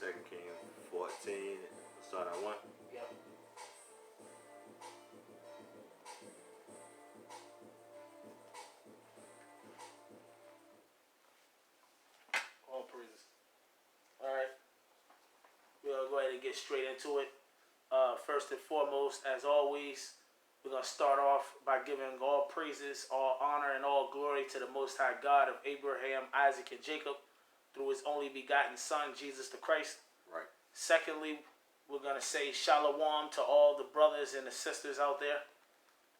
Second Kings 14. Start at 1. Yep. All praises. All right. We're going to go ahead and get straight into it. First and foremost, as always, we're going to start off by giving all praises, all honor, and all glory to the Most High God of Abraham, Isaac, and Jacob through his only begotten Son, Jesus the Christ. Right. Secondly, we're going to say shalom to all the brothers and the sisters out there.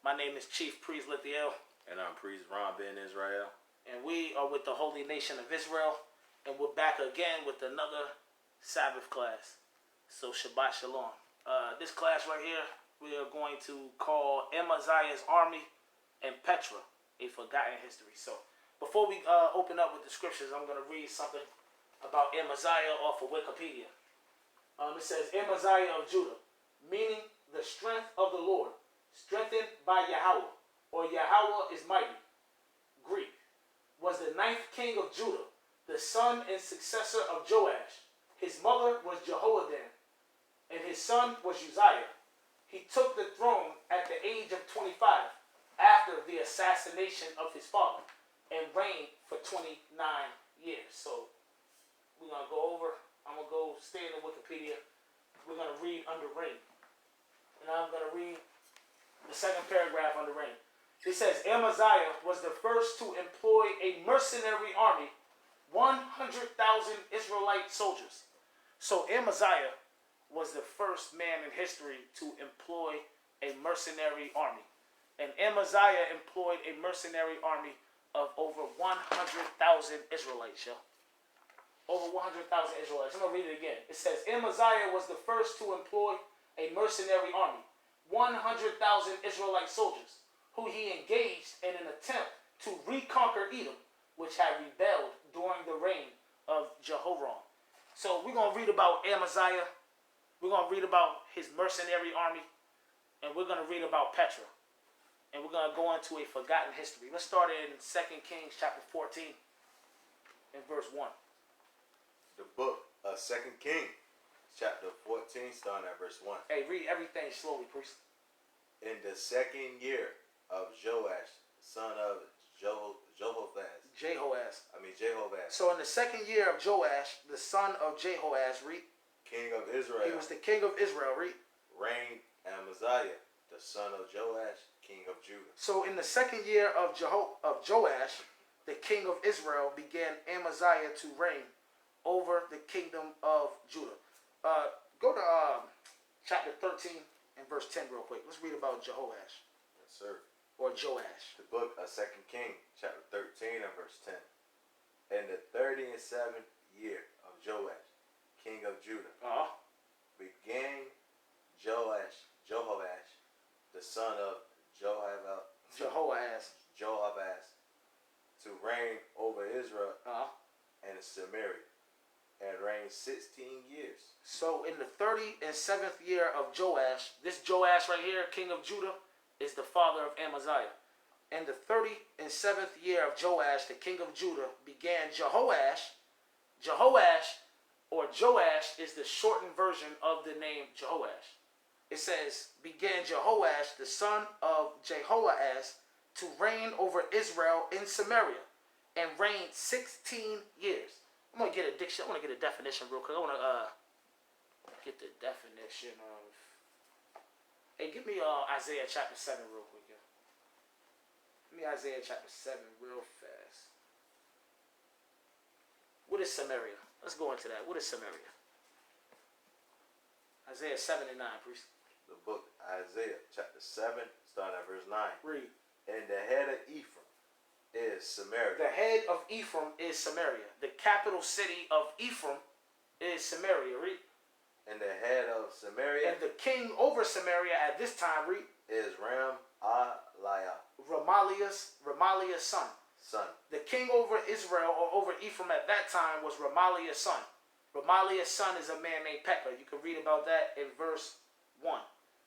My name is Chief Priest Lithiel. And I'm Priest Ron Ben Israel. And we are with the Holy Nation of Israel. And we're back again with another Sabbath class. So Shabbat Shalom. This class right here, we are going to call Amaziah's Army and Petra, a Forgotten History. So before we open up with the scriptures, I'm going to read something about Amaziah off of Wikipedia. It says, Amaziah of Judah, meaning the strength of the Lord, strengthened by Yahweh, or Yahweh is mighty, Greek, was the 9th king of Judah, the son and successor of Joash. His mother was Jehoiadan, and his son was Uzziah. He took the throne at the age of 25, after the assassination of his father, and reigned for 29 years. So, we're going to go over. I'm going to go stay in the Wikipedia. We're going to read under reign. And I'm going to read the second paragraph under reign. It says, Amaziah was the first to employ a mercenary army, 100,000 Israelite soldiers. So Amaziah was the first man in history to employ a mercenary army. And Amaziah employed a mercenary army of over 100,000 Israelites, yo. Over 100,000 Israelites. I'm going to read it again. It says, Amaziah was the first to employ a mercenary army, 100,000 Israelite soldiers, who he engaged in an attempt to reconquer Edom, which had rebelled during the reign of Jehoram. So we're going to read about Amaziah. We're going to read about his mercenary army, and we're going to read about Petra. And we're going to go into a forgotten history. Let's start in 2 Kings chapter 14 and verse 1. The book of 2 Kings, chapter 14, starting at verse 1. Hey, read everything slowly, priest. In the second year of Joash, son of Jehoahaz. So in the second year of Joash, the son of Jehoahaz, read. King of Israel. He was the king of Israel, read. Reigned Amaziah, the son of Joash, king of Judah. So in the second year of Joash, the king of Israel, began Amaziah to reign over the kingdom of Judah. Go to chapter 13 and verse 10 real quick. Let's read about Jehoash. Yes, sir. Or Joash. The book of 2 Kings, chapter 13 and verse 10. In the 37th year of Joash, king of Judah, began Jehoash, the son of Jehoahaz, to reign over Israel and Samaria, and reigned 16 years. So in the 37th year of Joash, this Joash right here, king of Judah, is the father of Amaziah. In the 37th year of Joash, the king of Judah, began Jehoash. Jehoash, or Joash, is the shortened version of the name Jehoash. It says, began Jehoash, the son of Jehoahaz, to reign over Israel in Samaria, and reigned 16 years. I'm going to get a definition real quick. I want to get the definition of... Hey, give me Isaiah chapter 7 real quick. Yeah. Give me Isaiah chapter 7 real fast. What is Samaria? Let's go into that. What is Samaria? Isaiah 7 and 9, priest. The book Isaiah chapter 7, starting at verse 9. Read. And the head of Ephraim is Samaria. The head of Ephraim is Samaria. The capital city of Ephraim is Samaria. Read. And the head of Samaria. And the king over Samaria at this time, read. Is Ramaliah. Ramaliah's son. The king over Israel, or over Ephraim at that time, was Ramaliah's son. Ramaliah's son is a man named Petra. You can read about that in verse 1.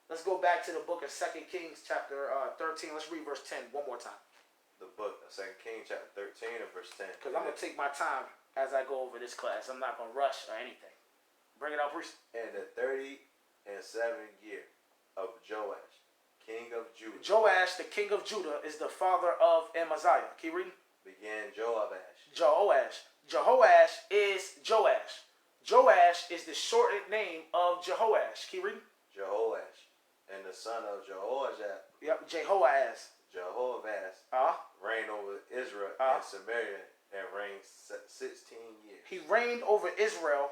Let's go back to the book of 2 Kings chapter 13. Let's read verse 10 one more time. The book of 2 Kings chapter 13 and verse 10. Because I'm going to take my time as I go over this class. I'm not going to rush or anything. Bring it out, priest. In the 37th year of Joash, king of Judah. Joash, the king of Judah, is the father of Amaziah. Keep reading. Began Joash. Jehoash is Joash. Joash is the shortened name of Jehoash. Keep reading. Jehoash. And the son of Jehoash. Yep, Jehoahaz. Reigned over Israel and Samaria and reigned 16 years. He reigned over Israel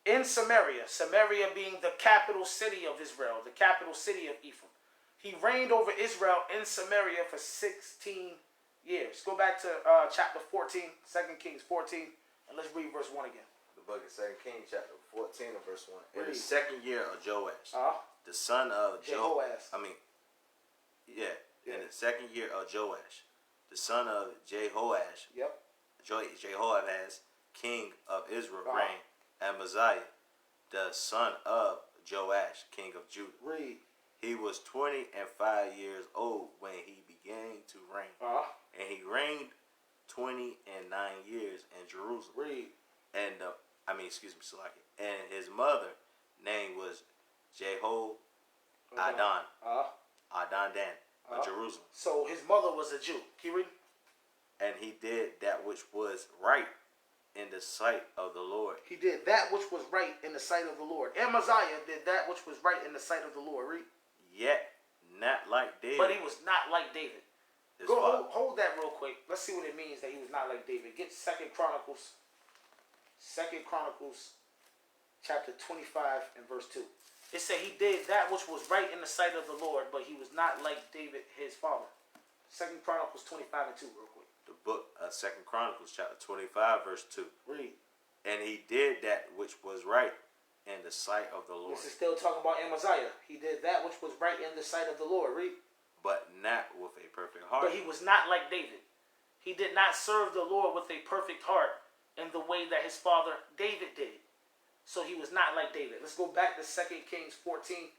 in Samaria. Samaria being the capital city of Israel, the capital city of Ephraim. He reigned over Israel in Samaria for 16 years. Go back to chapter 14, 2 Kings 14, and let's read verse 1 again. The book of 2 Kings, chapter 14 and verse 1. In the second year of Joash, the son of Jehoahaz. In the second year of Joash, the son of Jehoash, Jehoahaz, king of Israel, reigned. Amaziah, the son of Joash, king of Judah. Read. He was 25 years old when he began to reign. And he reigned 29 years in Jerusalem. Read. And and his mother name was Jehoaddan. Addan of Jerusalem. So his mother was a Jew. Keep reading. And he did that which was right in the sight of the Lord. He did that which was right in the sight of the Lord. Amaziah did that which was right in the sight of the Lord. Read. Yet not like David. But he was not like David. Hold that real quick. Let's see what it means that he was not like David. Get 2 Chronicles chapter 25 and verse 2. It said he did that which was right in the sight of the Lord, but he was not like David, his father. 2 Chronicles 25 and 2 real quick. The book of 2 Chronicles chapter 25 verse 2. Read. And he did that which was right in the sight of the Lord. This is still talking about Amaziah. He did that which was right in the sight of the Lord. Read. But not with a perfect heart. But he was not like David. He did not serve the Lord with a perfect heart in the way that his father David did. So he was not like David. Let's go back to 2 Kings 14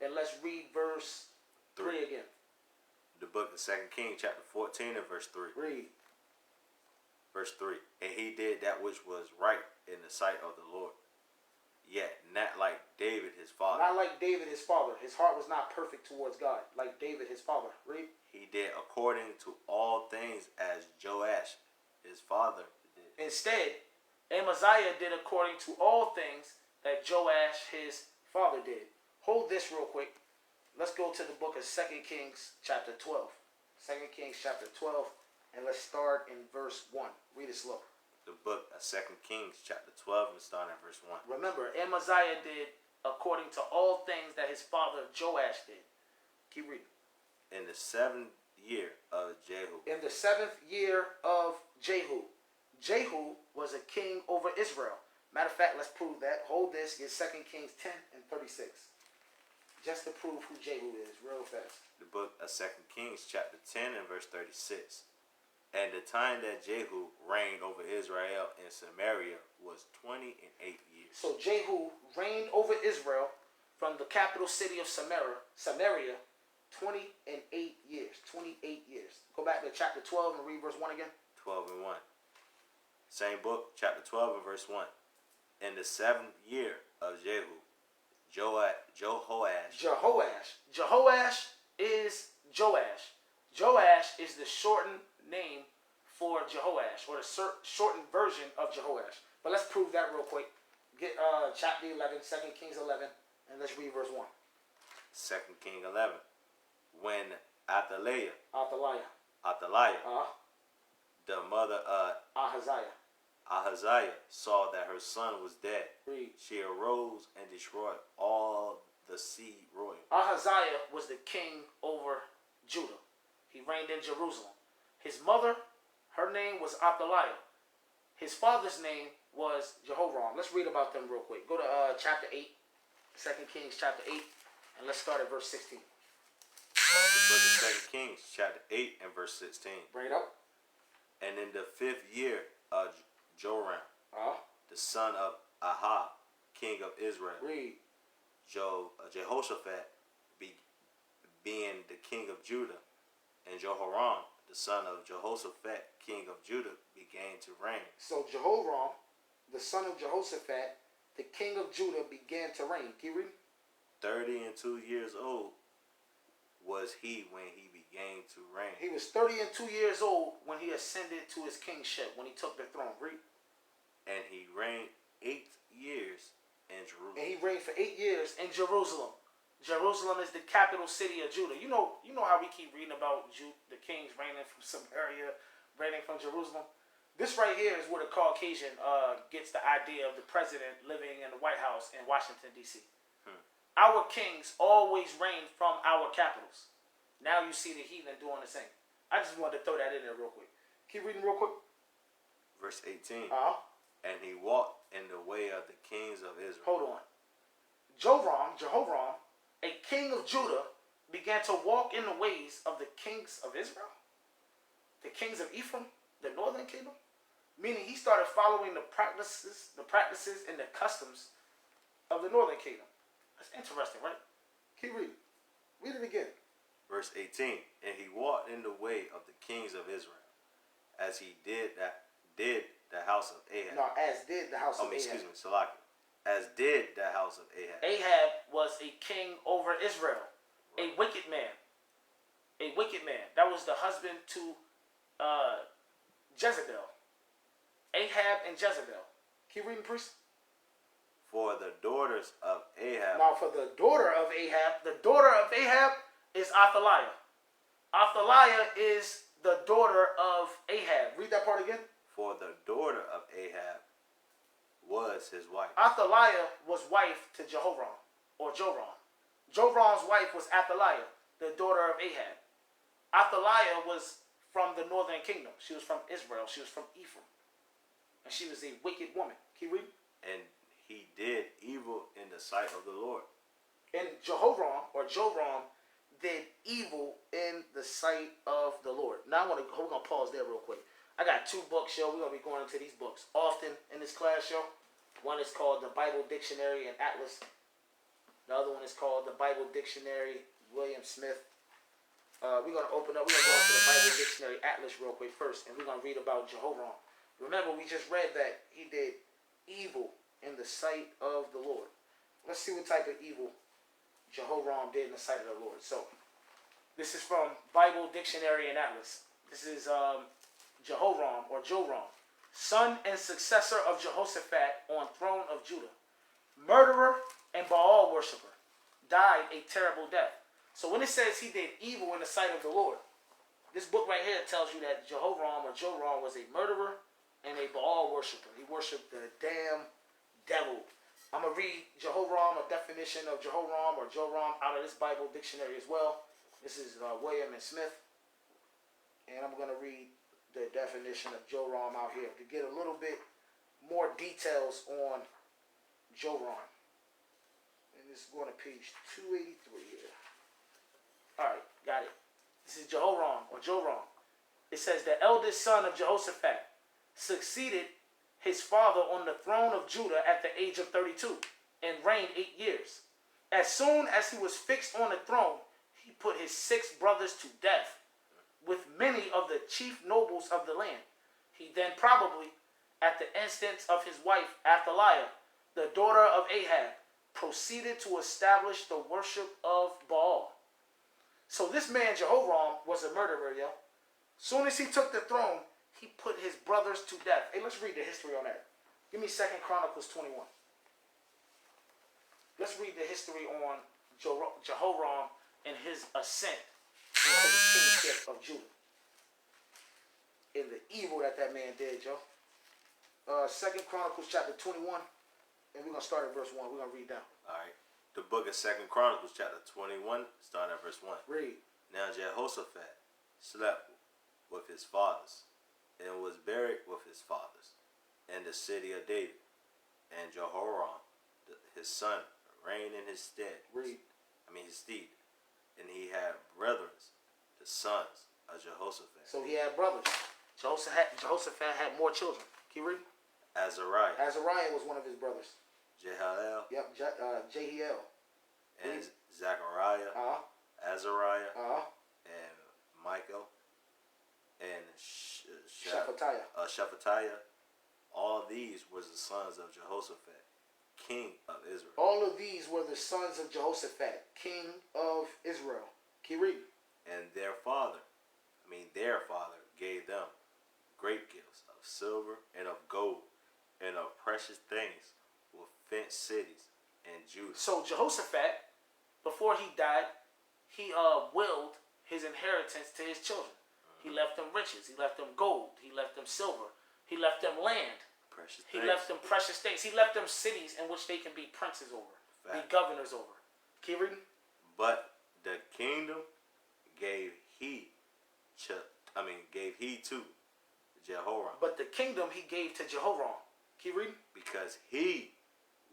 and let's read verse 3 again. The book of 2 Kings chapter 14 and verse 3. Read. Verse 3. And he did that which was right in the sight of the Lord. Yet not like David his father. Not like David his father. His heart was not perfect towards God like David his father. Read. He did according to all things as Joash his father did. Instead, Amaziah did according to all things that Joash his father did. Hold this real quick. Let's go to the book of 2 Kings chapter 12. 2 Kings chapter 12, and let's start in verse 1. Read it slow. The book of 2 Kings chapter 12 and start at verse 1. Remember, Amaziah did according to all things that his father Joash did. Keep reading. In the 7th year of Jehu. In the 7th year of Jehu. Jehu was a king over Israel. Matter of fact, let's prove that. Hold this. Get 2 Kings 10 and 36. Just to prove who Jehu is real fast. The book of 2 Kings chapter 10 and verse 36. And the time that Jehu reigned over Israel in Samaria was 28 years. So Jehu reigned over Israel from the capital city of Samaria 28 years. 28 years. Go back to chapter 12 and read verse 1 again. 12 and 1. Same book, chapter 12 and verse 1. In the 7th year of Jehu, Jehoash is Joash. Joash is the shortened name for Jehoash, or the shortened version of Jehoash. But let's prove that real quick. Get chapter 11, 2 Kings 11, and let's read verse 1. 2 Kings 11. When Athaliah, the mother of Ahaziah, saw that her son was dead, read. She arose and destroyed all the seed royal. Ahaziah was the king over Judah. He reigned in Jerusalem. His mother, her name was Athaliah. His father's name was Jehoram. Let's read about them real quick. Go to chapter 8, 2 Kings chapter 8, and let's start at verse 16. The book of 2 Kings chapter 8 and verse 16. Bring it up. And in the 5th year of Joram, the son of Ahab, king of Israel, read. Jehoshaphat being the king of Judah, and Jehoram, the son of Jehoshaphat, king of Judah, began to reign. So Jehoram, the son of Jehoshaphat, the king of Judah began to reign. Keep reading. 32 years old was he when he began to reign. He was 32 years old when he ascended to his kingship, when he took the throne. Read. And he reigned 8 years in Jerusalem. And he reigned for 8 years in Jerusalem. Jerusalem is the capital city of Judah. You know how we keep reading about the kings reigning from Samaria, reigning from Jerusalem. This right here is where the Caucasian gets the idea of the president living in the White House in Washington, D.C. Our kings always reigned from our capitals. Now you see the heathen doing the same. I just wanted to throw that in there real quick. Keep reading real quick. Verse 18. Uh-huh. And he walked in the way of the kings of Israel. Hold on. Jehoram, a king of Judah, began to walk in the ways of the kings of Israel? The kings of Ephraim, the northern kingdom? Meaning he started following the practices and the customs of the northern kingdom. That's interesting, right? Keep reading. Read it again. Verse 18. And he walked in the way of the kings of Israel, as he did the house of Ahab. No, as did the house of Ahab. Excuse me, Salaki. As did the house of Ahab. Ahab was a king over Israel. Right. A wicked man. A wicked man. That was the husband to Jezebel. Ahab and Jezebel. Keep reading, priest. For the daughters of Ahab. Now, for the daughter of Ahab is Athaliah. Athaliah is the daughter of Ahab. Read that part again. For the daughter of Ahab was his wife. Athaliah was wife to Jehoram, or Joram. Joram's wife was Athaliah, the daughter of Ahab. Athaliah was from the northern kingdom. She was from Israel. She was from Ephraim. And she was a wicked woman. Keep reading. And he did evil in the sight of the Lord. And Jehoram, or Joram, did evil in the sight of the Lord. Now we're gonna pause there real quick. I got 2 books, yo. We're gonna be going into these books often in this class, yo. One is called the Bible Dictionary and Atlas. The other one is called the Bible Dictionary, William Smith. We're gonna go into the Bible Dictionary Atlas real quick first, and we're gonna read about Jehoram. Remember, we just read that he did evil in the sight of the Lord. Let's see what type of evil Jehoram did in the sight of the Lord. So, this is from Bible Dictionary and Atlas. This is Jehoram, or Joram, son and successor of Jehoshaphat on throne of Judah, murderer and Baal worshiper, died a terrible death. So when it says he did evil in the sight of the Lord, this book right here tells you that Jehoram, or Joram, was a murderer and a Baal worshiper. He worshipped the damn devil. I'm going to read Jehoram, a definition of Jehoram or Joram out of this Bible dictionary as well. This is William and Smith. And I'm going to read the definition of Joram out here to get a little bit more details on Joram. And this is going to page 283 here. Alright, got it. This is Jehoram, or Joram. It says the eldest son of Jehoshaphat succeeded his father on the throne of Judah at the age of 32 and reigned 8 years. As soon as he was fixed on the throne, he put his 6 brothers to death with many of the chief nobles of the land. He then probably, at the instance of his wife Athaliah, the daughter of Ahab, proceeded to establish the worship of Baal. So this man Jehoram was a murderer, yo. Soon as he took the throne, he put his brothers to death. Hey, let's read the history on that. Give me 2 Chronicles 21. Let's read the history on Jehoram and his ascent into the kingship of Judah. And the evil that man did, yo. 2 Chronicles chapter 21. And we're going to start at verse 1. We're going to read down. All right. The book of 2 Chronicles chapter 21, starting at verse 1. Read. Now Jehoshaphat slept with his fathers, and was buried with his fathers in the city of David. And Jehoram, his son, reigned in his stead. His steed. And he had brethren, the sons of Jehoshaphat. So he had brothers. Jehoshaphat had more children. Keep reading. Azariah. Azariah was one of his brothers. Jehalel. Yep, Jehiel. And Zechariah. Azariah. And Michael. And Shephatiah. All these were the sons of Jehoshaphat, king of Israel. All of these were the sons of Jehoshaphat, king of Israel. Keep reading. And their father gave them great gifts of silver and of gold and of precious things with fenced cities and Judah. So Jehoshaphat, before he died, he willed his inheritance to his children. He left them riches. He left them gold. He left them silver. He left them land. He left them precious things. He left them cities in which they can be princes over, be governors over. Keep reading. But the kingdom gave he to Jehoram. But the kingdom he gave to Jehoram. Keep reading. Because he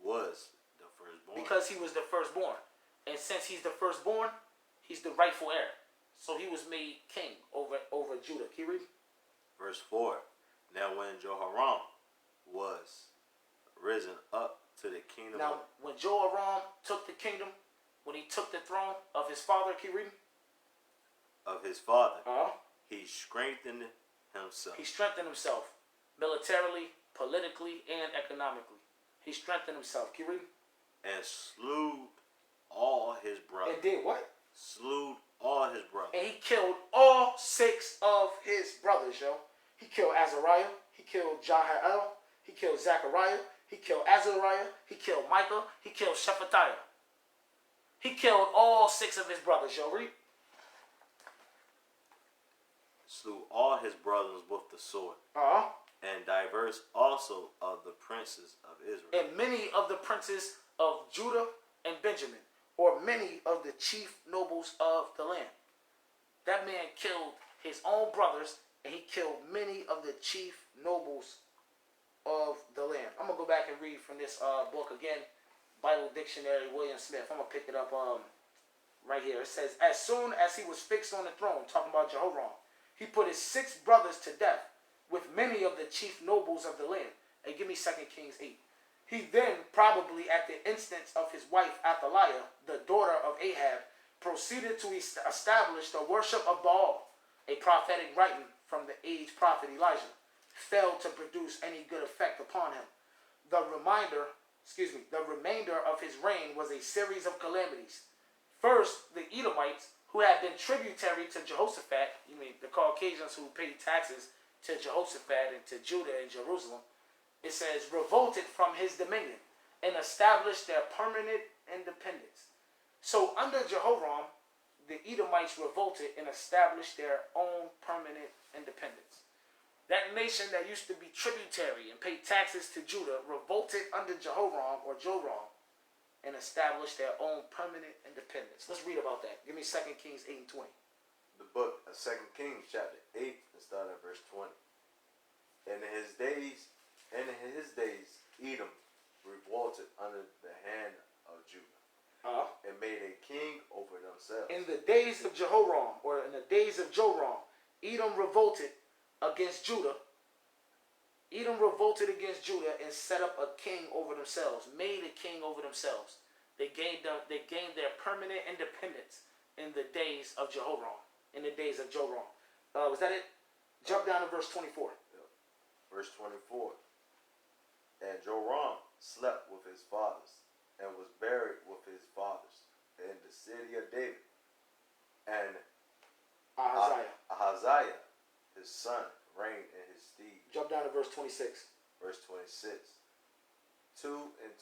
was the firstborn. Because he was the firstborn. And since he's the firstborn, he's the rightful heir. So he was made king over Judah. Keep reading. Verse 4. Now when Jehoram was risen up to the kingdom. Now when Jehoram took the kingdom, when he took the throne of his father, keep reading. Of his father, he strengthened himself. He strengthened himself militarily, politically, and economically. He strengthened himself. Keep reading. And slew all his brothers. And did what? Slew all his brothers. And he killed all 6 of his brothers, yo. He killed Azariah. He killed Jahael. He killed Zechariah. He killed Azariah. He killed Micah. He killed Shephatiah. He killed all 6 of his brothers, yo. Read. Slew all his brothers with the sword. And diverse also of the princes of Israel. And many of the princes of Judah and Benjamin, or many of the chief nobles of the land. That man killed his own brothers, and he killed many of the chief nobles of the land. I'm going to go back and read from this book again, Bible Dictionary, William Smith. I'm going to pick it up right here. It says, as soon as he was fixed on the throne, talking about Jehoram, he put his 6 brothers to death with many of the chief nobles of the land. Hey, give me 2 Kings 8. He then, probably at the instance of his wife Athaliah, the daughter of Ahab, proceeded to establish the worship of Baal, a prophetic writing from the aged prophet Elijah, failed to produce any good effect upon him. The remainder of his reign was a series of calamities. First, the Edomites, who had been tributary to Jehoshaphat, the Caucasians who paid taxes to Jehoshaphat and to Judah and Jerusalem, it says, revolted from his dominion and established their permanent independence. So under Jehoram, the Edomites revolted and established their own permanent independence. That nation that used to be tributary and pay taxes to Judah revolted under Jehoram or Joram and established their own permanent independence. Let's read about that. Give me 2 Kings 8 and 20. The book of 2 Kings chapter 8 and start at verse 20. And in his days, Edom revolted under the hand of Judah and made a king over themselves. In the days of Jehoram, or in the days of Joram, Edom revolted against Judah. Edom revolted against Judah and set up a king over themselves, made a king over themselves. They gained their permanent independence in the days of Jehoram, in the days of Joram. Was that it? Jump down to verse 24. Yep. Verse 24. And Joram slept with his fathers and was buried with his fathers in the city of David. And Amaziah, his son, reigned in his stead. Jump down to verse 26. Verse 26.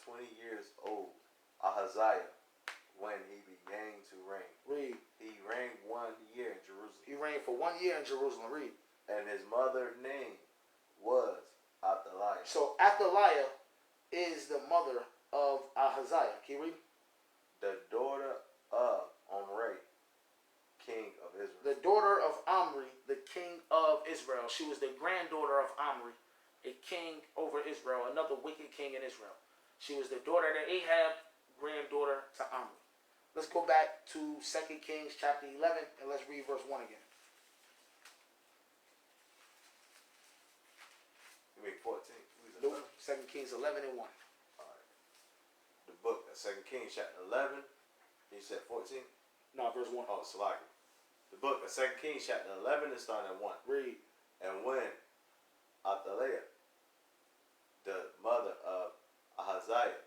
22 years old, Amaziah, when he began to reign. Read. He reigned 1 year in Jerusalem. He reigned for 1 year in Jerusalem. Read. And his mother's name was Athaliah. So Athaliah is the mother of Amaziah. Can you read? The daughter of Omri, king of Israel. The daughter of Omri, the king of Israel. She was the granddaughter of Omri, a king over Israel, another wicked king in Israel. She was the daughter to Ahab, granddaughter to Omri. Let's go back to 2 Kings chapter 11 and let's read verse 1 again. You mean 14? 2 Kings 11 and 1. Alright. The book of 2 Kings chapter 11. You said 14? No, verse 1. Oh, Salaki. The book of 2 Kings chapter 11 is starting at 1. Read. And when Athaliah, the mother of Amaziah,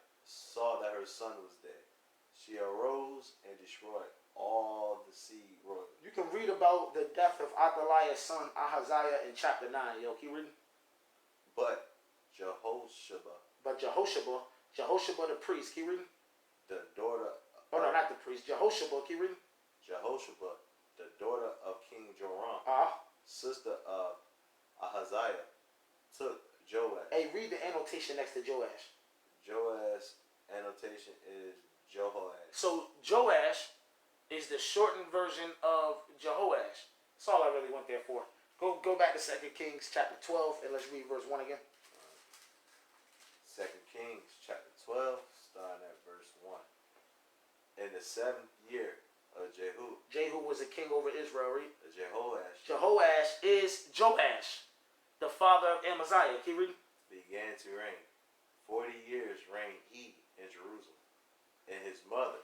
her son was dead, she arose and destroyed all the seed royal. You can read about the death of Athaliah's son Ahaziah in chapter 9. Yo, keep reading. But Jehoshaphat, Jehoshaphat the priest, keep reading. the daughter Oh no, not the priest. Jehoshaphat, keep reading. Jehoshaphat, the daughter of King Joram, Uh-huh. sister of Ahaziah, took Joash. Hey, read the annotation next to Joash. Joash annotation is Jehoash. So Joash is the shortened version of Jehoash. That's all I really went there for. Go back to 2 Kings chapter 12 and let's read verse 1 again. 2 Kings chapter 12, starting at verse 1. In the 7th year of Jehu was a king over Israel. Read. Jehoash is Joash, the father of Amaziah. Keep reading. began to reign. 40 years reigned he in Jerusalem. And his mother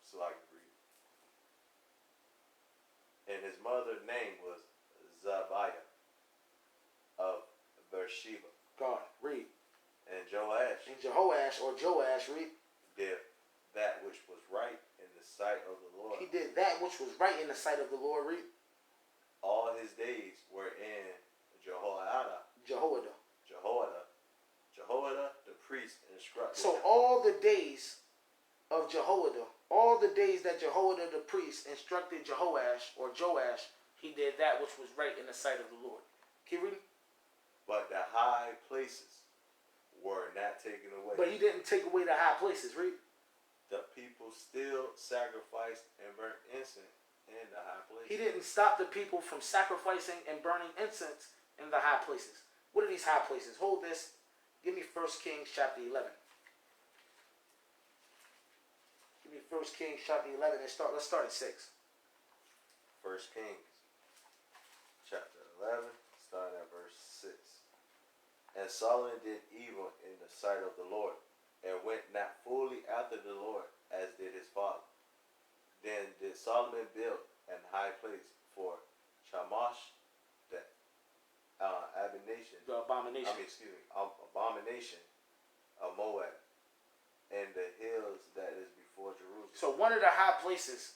so I can read. And his mother's name was Zabiah of Beersheba. God, read. And Joash And Jehoash or Joash, read. did that which was right in the sight of the Lord. He did that which was right in the sight of the Lord. Read. All his days were in Jehoiada the priest instructed So him. all the days of Jehoiada, all the days that Jehoiada the priest instructed Jehoash or Joash, he did that which was right in the sight of the Lord. Keep reading. But the high places were not taken away. But he didn't take away the high places. Read. The people still sacrificed and burnt incense in the high places. He didn't stop the people from sacrificing and burning incense in the high places. What are these high places? Hold this. Give me 1 Kings chapter 11. Give me 1 Kings chapter 11 and let's start at 6. 1 Kings chapter 11, starting at verse 6. And Solomon did evil in the sight of the Lord, and went not fully after the Lord, as did his father. Then did Solomon build an high place for Shamash, the abomination. The abomination. Abomination of Moab, and the hills that is before Jerusalem. So one of the high places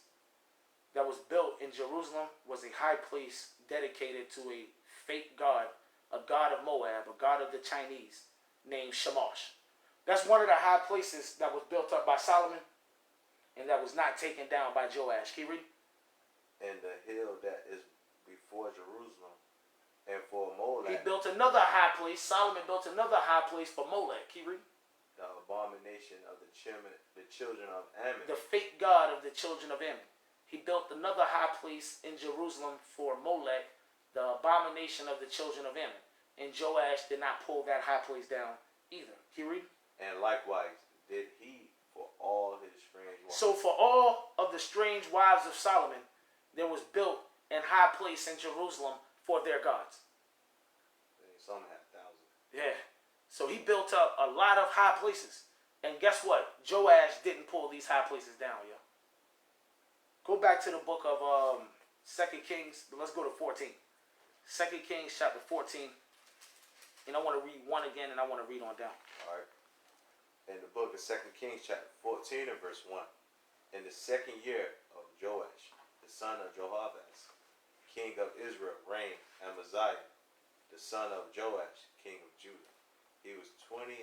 that was built in Jerusalem was a high place dedicated to a fake god, a god of Moab, a god of the Chinese, named Shamash. That's one of the high places that was built up by Solomon and that was not taken down by Joash. Can you read? And the hill that is before Jerusalem, and for Molech. He built another high place. Solomon built another high place for Molech. Can you read? The abomination of the children of Ammon. The fake god of the children of Ammon. He built another high place in Jerusalem for Molech, the abomination of the children of Ammon. And Joash did not pull that high place down either. Can you read? And likewise did he for all his strange wives. So for all of the strange wives of Solomon, there was built an high place in Jerusalem for their gods. Some had thousands. Yeah. So he built up a lot of high places. And guess what? Joash didn't pull these high places down, yo. Go back to the book of 2 Kings. Let's go to 14. 2 Kings chapter 14. And I want to read 1 again and I want to read on down. All right. In the book of 2 Kings chapter 14 and verse 1. In the 2nd year of Joash, the son of Jehoahaz, king of Israel, reigned Amaziah, the son of Joash, king of Judah. He was 25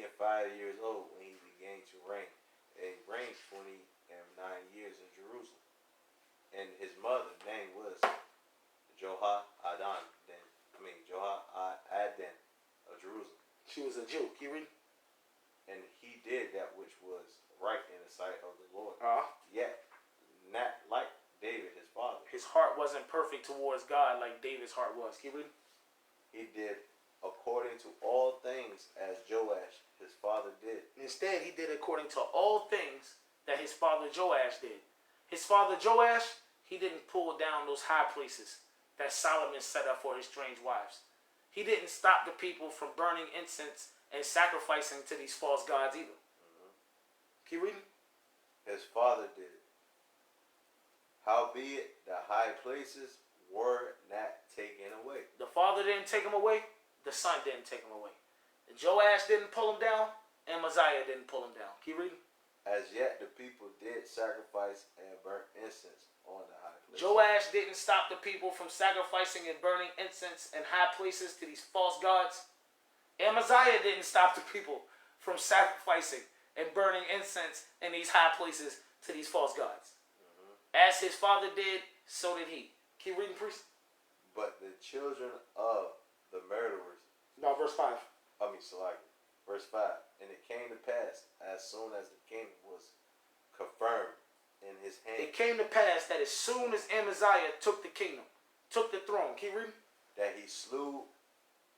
years old when he began to reign, and he reigned 29 years in Jerusalem. And his mother's name was Jehoaddan of Jerusalem. She was a Jew. Can you read? And he did that which was right in the sight of the Lord. Yet not like David his father. His heart wasn't perfect towards God like David's heart was. Can you read? He did according to all things as Joash his father did. Instead, he did according to all things that his father Joash did. His father Joash, he didn't pull down those high places that Solomon set up for his strange wives. He didn't stop the people from burning incense and sacrificing to these false gods either. Keep reading. His father did. Howbeit the high places were not taken away. The father didn't take him away. The son didn't take him away. Joash didn't pull him down. Amaziah didn't pull him down. Keep reading. As yet the people did sacrifice and burn incense on the high places. Joash didn't stop the people from sacrificing and burning incense in high places to these false gods. Amaziah didn't stop the people from sacrificing and burning incense in these high places to these false gods. As his father did, so did he. Keep reading, priest. But the children of the murderers. No, verse 5. Verse 5. And it came to pass, as soon as the kingdom was confirmed in his hand. It came to pass that as soon as Amaziah took the kingdom, took the throne. Keep reading. That he slew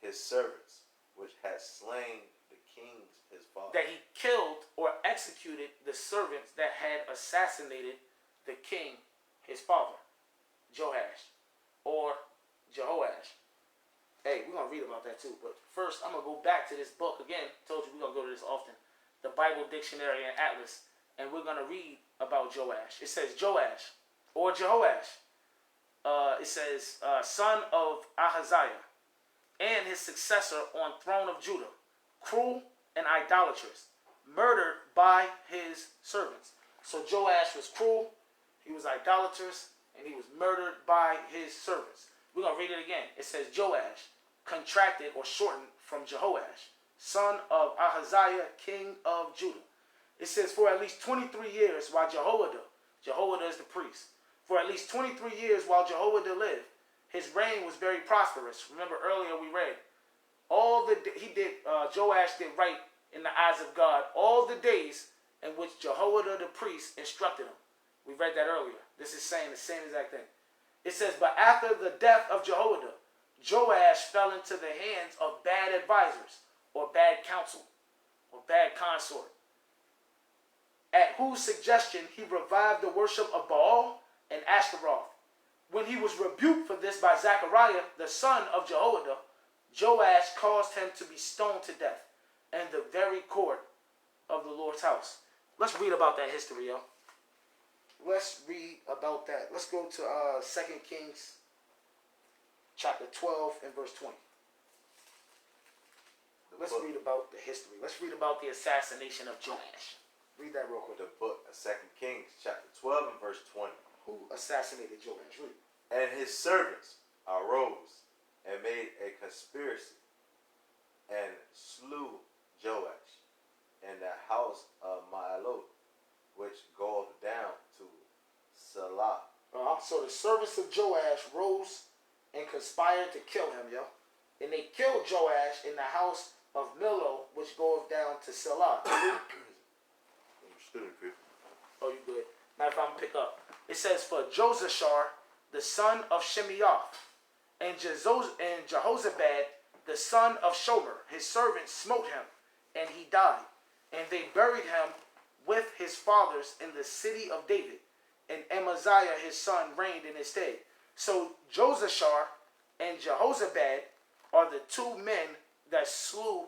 his servants, which had slain the kings his father. That he killed or executed the servants that had assassinated the king, his father, Joash, or Jehoash. Hey, we're going to read about that too. But first, I'm going to go back to this book again. Told you we're going to go to this often. The Bible Dictionary and Atlas. And we're going to read about Joash. It says Joash or Jehoash. It says son of Amaziah and his successor on throne of Judah. Cruel and idolatrous. Murdered by his servants. So Joash was cruel. He was idolatrous. And he was murdered by his servants. We're going to read it again. It says Joash, contracted or shortened from Jehoash, son of Amaziah, king of Judah. It says for at least 23 years while Jehoiada is the priest, for at least 23 years while Jehoiada lived, his reign was very prosperous. Remember earlier we read, Joash did right in the eyes of God all the days in which Jehoiada the priest instructed him. We read that earlier. This is saying the same exact thing. It says, but after the death of Jehoiada, Joash fell into the hands of bad advisors, or bad counsel, or bad consort, at whose suggestion he revived the worship of Baal and Ashtaroth. When he was rebuked for this by Zechariah, the son of Jehoiada, Joash caused him to be stoned to death in the very court of the Lord's house. Let's read about that history, yo. Let's read about that. Let's go to 2 Kings chapter 12 and verse 20. Let's read about the history. Let's read about the assassination of Joash. Read that real quick. The book of 2 Kings chapter 12 and verse 20. Who assassinated Joash? Read. And his servants arose and made a conspiracy and slew Joash in the house of Milo, which goeth down to Salah. So the servants of Joash rose and conspired to kill him, yo. And they killed Joash in the house of Milo, which goeth down to Salah. Oh, you good. Now if I'm going to pick up. It says, for Josashar, the son of Shimeoth, and Jehozabad, the son of Shomer, his servant smote him, and he died. And they buried him with his fathers in the city of David. And Amaziah his son reigned in his stead. So Josashar and Jehozabad are the two men that slew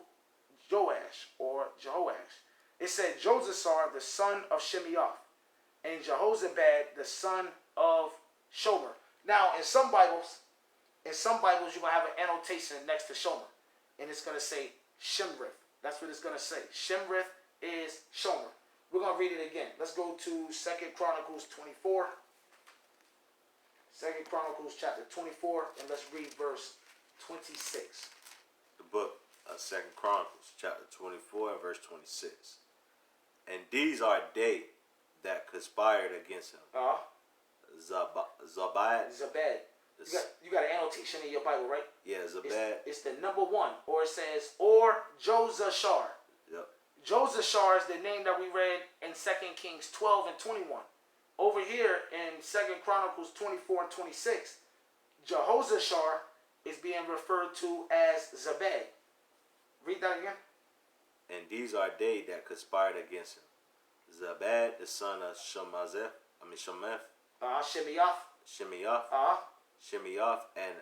Joash or Jehoash. It said Josashar the son of Shimeoth and Jehozabad the son of Shomer. Now in some Bibles you're going to have an annotation next to Shomer. And it's going to say Shimrith. That's what it's going to say. Shimrith is Shomer. We're going to read it again. Let's go to 2 Chronicles 24. 2 Chronicles chapter 24. And let's read verse 26. The book of 2 Chronicles chapter 24 and verse 26. And these are they that conspired against him. Zabad. You got an annotation in your Bible, right? Yeah, Zabad. It's the number 1. Or it says, or Josashar. Yep. Josashar is the name that we read in 2 Kings 12 and 21. Over here in 2 Chronicles 24 and 26, Jehozashar is being referred to as Zabad. Read that again. And these are they that conspired against him. Zabad, the son of Shemeth. Shimeoth and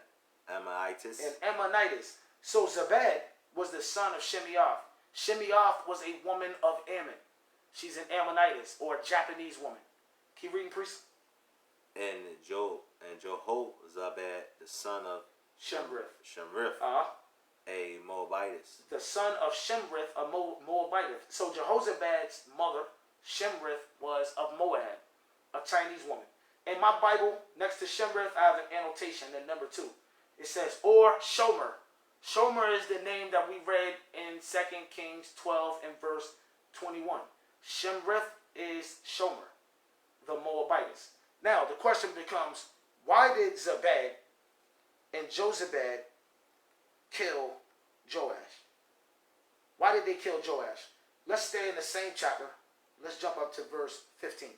Ammonitis. And Ammonitis. So Zabad was the son of Shimeoth. Shimeoth was a woman of Ammon. She's an Ammonitis or a Japanese woman. Keep reading, priest. And Jehozabad, the son of Shemrith. A Moabitess. The son of Shemrith, a Moabitess. So Jehoshaphat's mother, Shemrith, was of Moab, a Chinese woman. In my Bible, next to Shemrith, I have an annotation in number 2. It says, or Shomer. Shomer is the name that we read in 2 Kings 12 and verse 21. Shemrith is Shomer, the Moabitess. Now, the question becomes, why did Zabad and Jozabad kill Joash? Why did they kill Joash? Let's stay in the same chapter. Let's jump up to verse 15.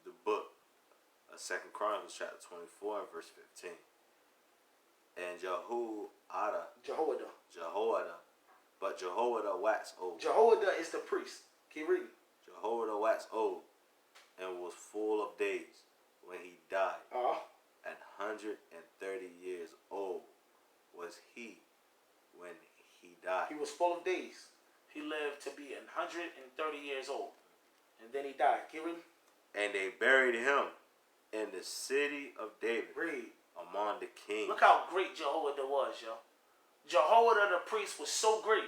The book of 2 Chronicles chapter 24 and verse 15. And Jehoiada, but Jehoiada waxed old. Jehoiada is the priest. Keep reading. Jehoiada waxed old and was full of days when he died. And 130 years old was he when he died. He was full of days. He lived to be 130 years old. And then he died. Keep reading. And they buried him in the city of David. Read. Among the kings. Look how great Jehoiada was, yo. Jehoiada the priest was so great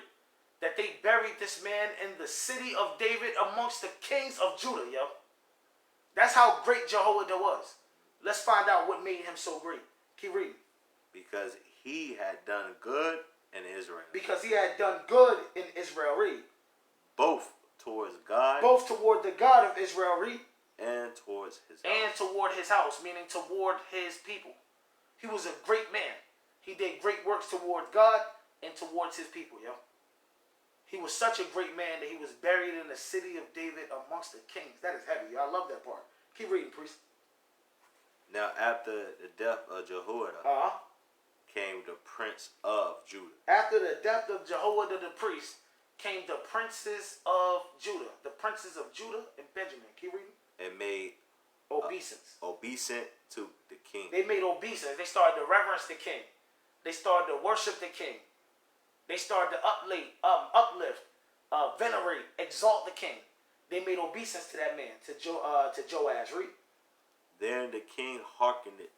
that they buried this man in the city of David amongst the kings of Judah, yo. That's how great Jehoiada was. Let's find out what made him so great. Keep reading. Because he had done good in Israel. Because he had done good in Israel. Read. Both towards God. Both toward the God of Israel. Read. And towards his house. And toward his house, meaning toward his people. He was a great man. He did great works toward God and towards his people, yo. He was such a great man that he was buried in the city of David amongst the kings. That is heavy, yo. I love that part. Keep reading, priest. Now, after the death of Jehoiada, came the prince of Judah. After the death of Jehoiada the priest, came the princes of Judah. The princes of Judah and Benjamin. Keep reading. And made obeisance. Obeisant to the king. They made obeisance. They started to reverence the king. They started to worship the king. They started to uplift, venerate, exalt the king. They made obeisance to that man, to Joash. Read. Then the king hearkened it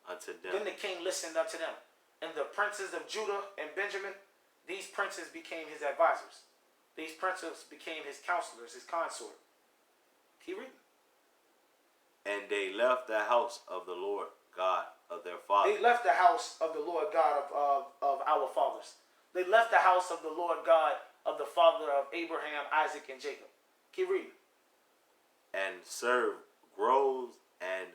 unto them. Then the king listened unto them. And the princes of Judah and Benjamin, these princes became his advisors. These princes became his counselors, his consort. Keep reading. And they left the house of the Lord God of their fathers. They left the house of the Lord God of our fathers. They left the house of the Lord God of the father of Abraham, Isaac, and Jacob. Keep reading. And served groves and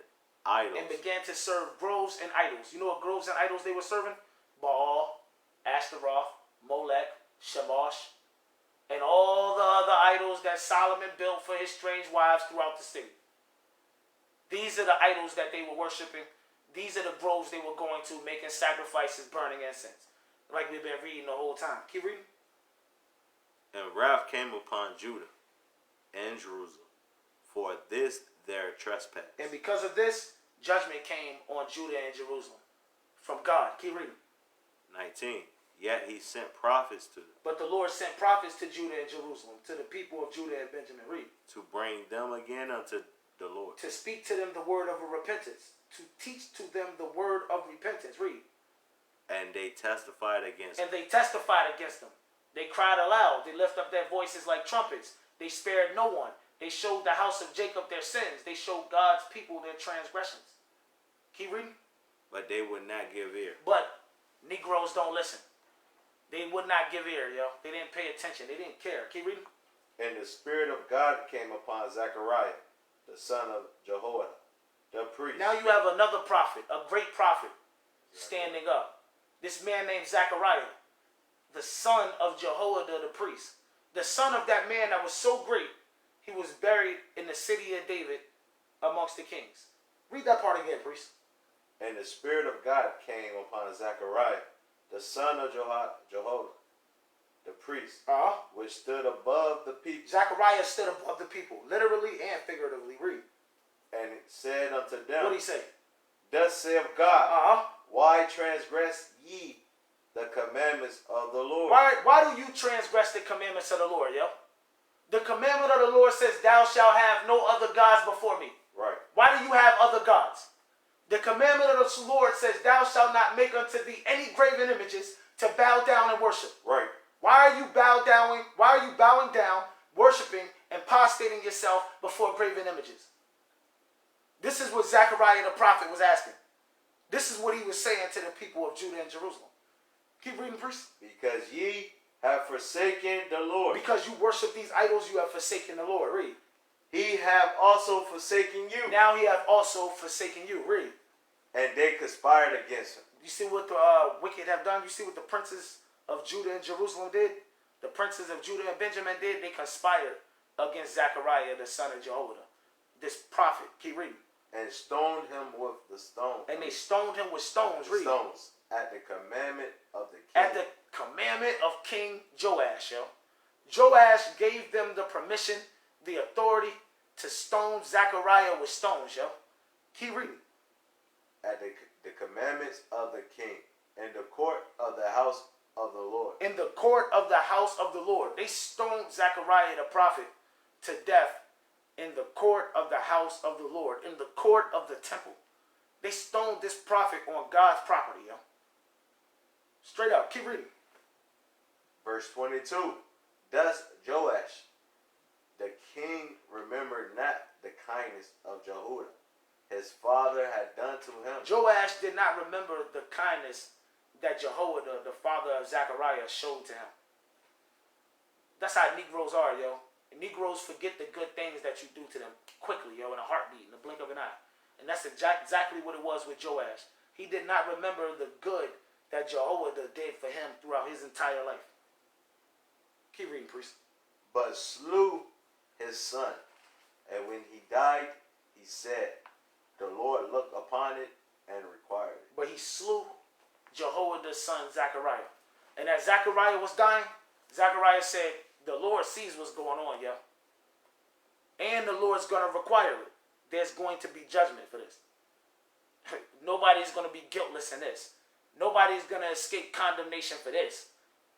idols. And began to serve groves and idols. You know what groves and idols they were serving? Baal, Ashtaroth, Molech, Shamash, and all the other idols that Solomon built for his strange wives throughout the city. These are the idols that they were worshiping. These are the groves they were going to, making sacrifices, burning incense. Like we've been reading the whole time. Keep reading. And wrath came upon Judah and Jerusalem for this their trespass. And because of this, judgment came on Judah and Jerusalem from God. Keep reading. 19. Yet he sent prophets to them. But the Lord sent prophets to Judah and Jerusalem, to the people of Judah and Benjamin. Read. To bring them again unto the Lord. To speak to them the word of repentance. To teach to them the word of repentance. Read. And they testified against them. And they testified against them. They cried aloud. They lifted up their voices like trumpets. They spared no one. They showed the house of Jacob their sins. They showed God's people their transgressions. Keep reading. But they would not give ear. But Negroes don't listen. They would not give ear, yo. They didn't pay attention. They didn't care. Keep reading. And the Spirit of God came upon Zechariah, the son of Jehoiada, the priest. Now you have another prophet, a great prophet, standing up. This man named Zechariah, the son of Jehoiada the priest. The son of that man that was so great, he was buried in the city of David amongst the kings. Read that part again, priest. And the Spirit of God came upon Zechariah, the son of Jehoiada, the priest, which stood above the people. Zechariah stood above the people, literally and figuratively. Read. And it said unto them, what did he say? Thus saith God, why transgress ye the commandments of the Lord? Why do you transgress the commandments of the Lord, yo? The commandment of the Lord says, thou shalt have no other gods before me. Right. Why do you have other gods? The commandment of the Lord says, thou shalt not make unto thee any graven images to bow down and worship. Right. Why are you bowing down, worshiping, and prostrating yourself before graven images? This is what Zechariah the prophet was asking. This is what he was saying to the people of Judah and Jerusalem. Keep reading, priest. Because ye have forsaken the Lord. Because you worship these idols, you have forsaken the Lord. Read. He have also forsaken you. Now he have also forsaken you. Read. And they conspired against him. You see what the wicked have done? You see what the princes of Judah and Jerusalem did? The princes of Judah and Benjamin did? They conspired against Zechariah, the son of Jehoiada, this prophet. Keep reading. And stoned him with the stone. And they stoned him with stones. Read. Stones. At the commandment of the king. At the commandment of King Joash, yo. Joash gave them the permission, the authority to stone Zechariah with stones, yo. Keep reading. At the commandments of the king, in the court of the house of the Lord. In the court of the house of the Lord. They stoned Zechariah the prophet to death in the court of the house of the Lord, in the court of the temple. They stoned this prophet on God's property, yo. Straight up, keep reading. Verse 22. Thus Joash, the king, remembered not the kindness of Jehoiada, his father had done to him. Joash did not remember the kindness that Jehoiada, the father of Zechariah, showed to him. That's how Negroes are, yo. Negroes forget the good things that you do to them quickly, yo, in a heartbeat, in the blink of an eye. And that's exactly what it was with Joash. He did not remember the good that Jehoiada did for him throughout his entire life. Keep reading, priest. But slew his son, and when he died, he said, the Lord looked upon it and required it. But he slew Jehoiada's son Zechariah. And as Zechariah was dying, Zechariah said, the Lord sees what's going on, yo. And the Lord's going to require it. There's going to be judgment for this. Nobody's going to be guiltless in this. Nobody's going to escape condemnation for this.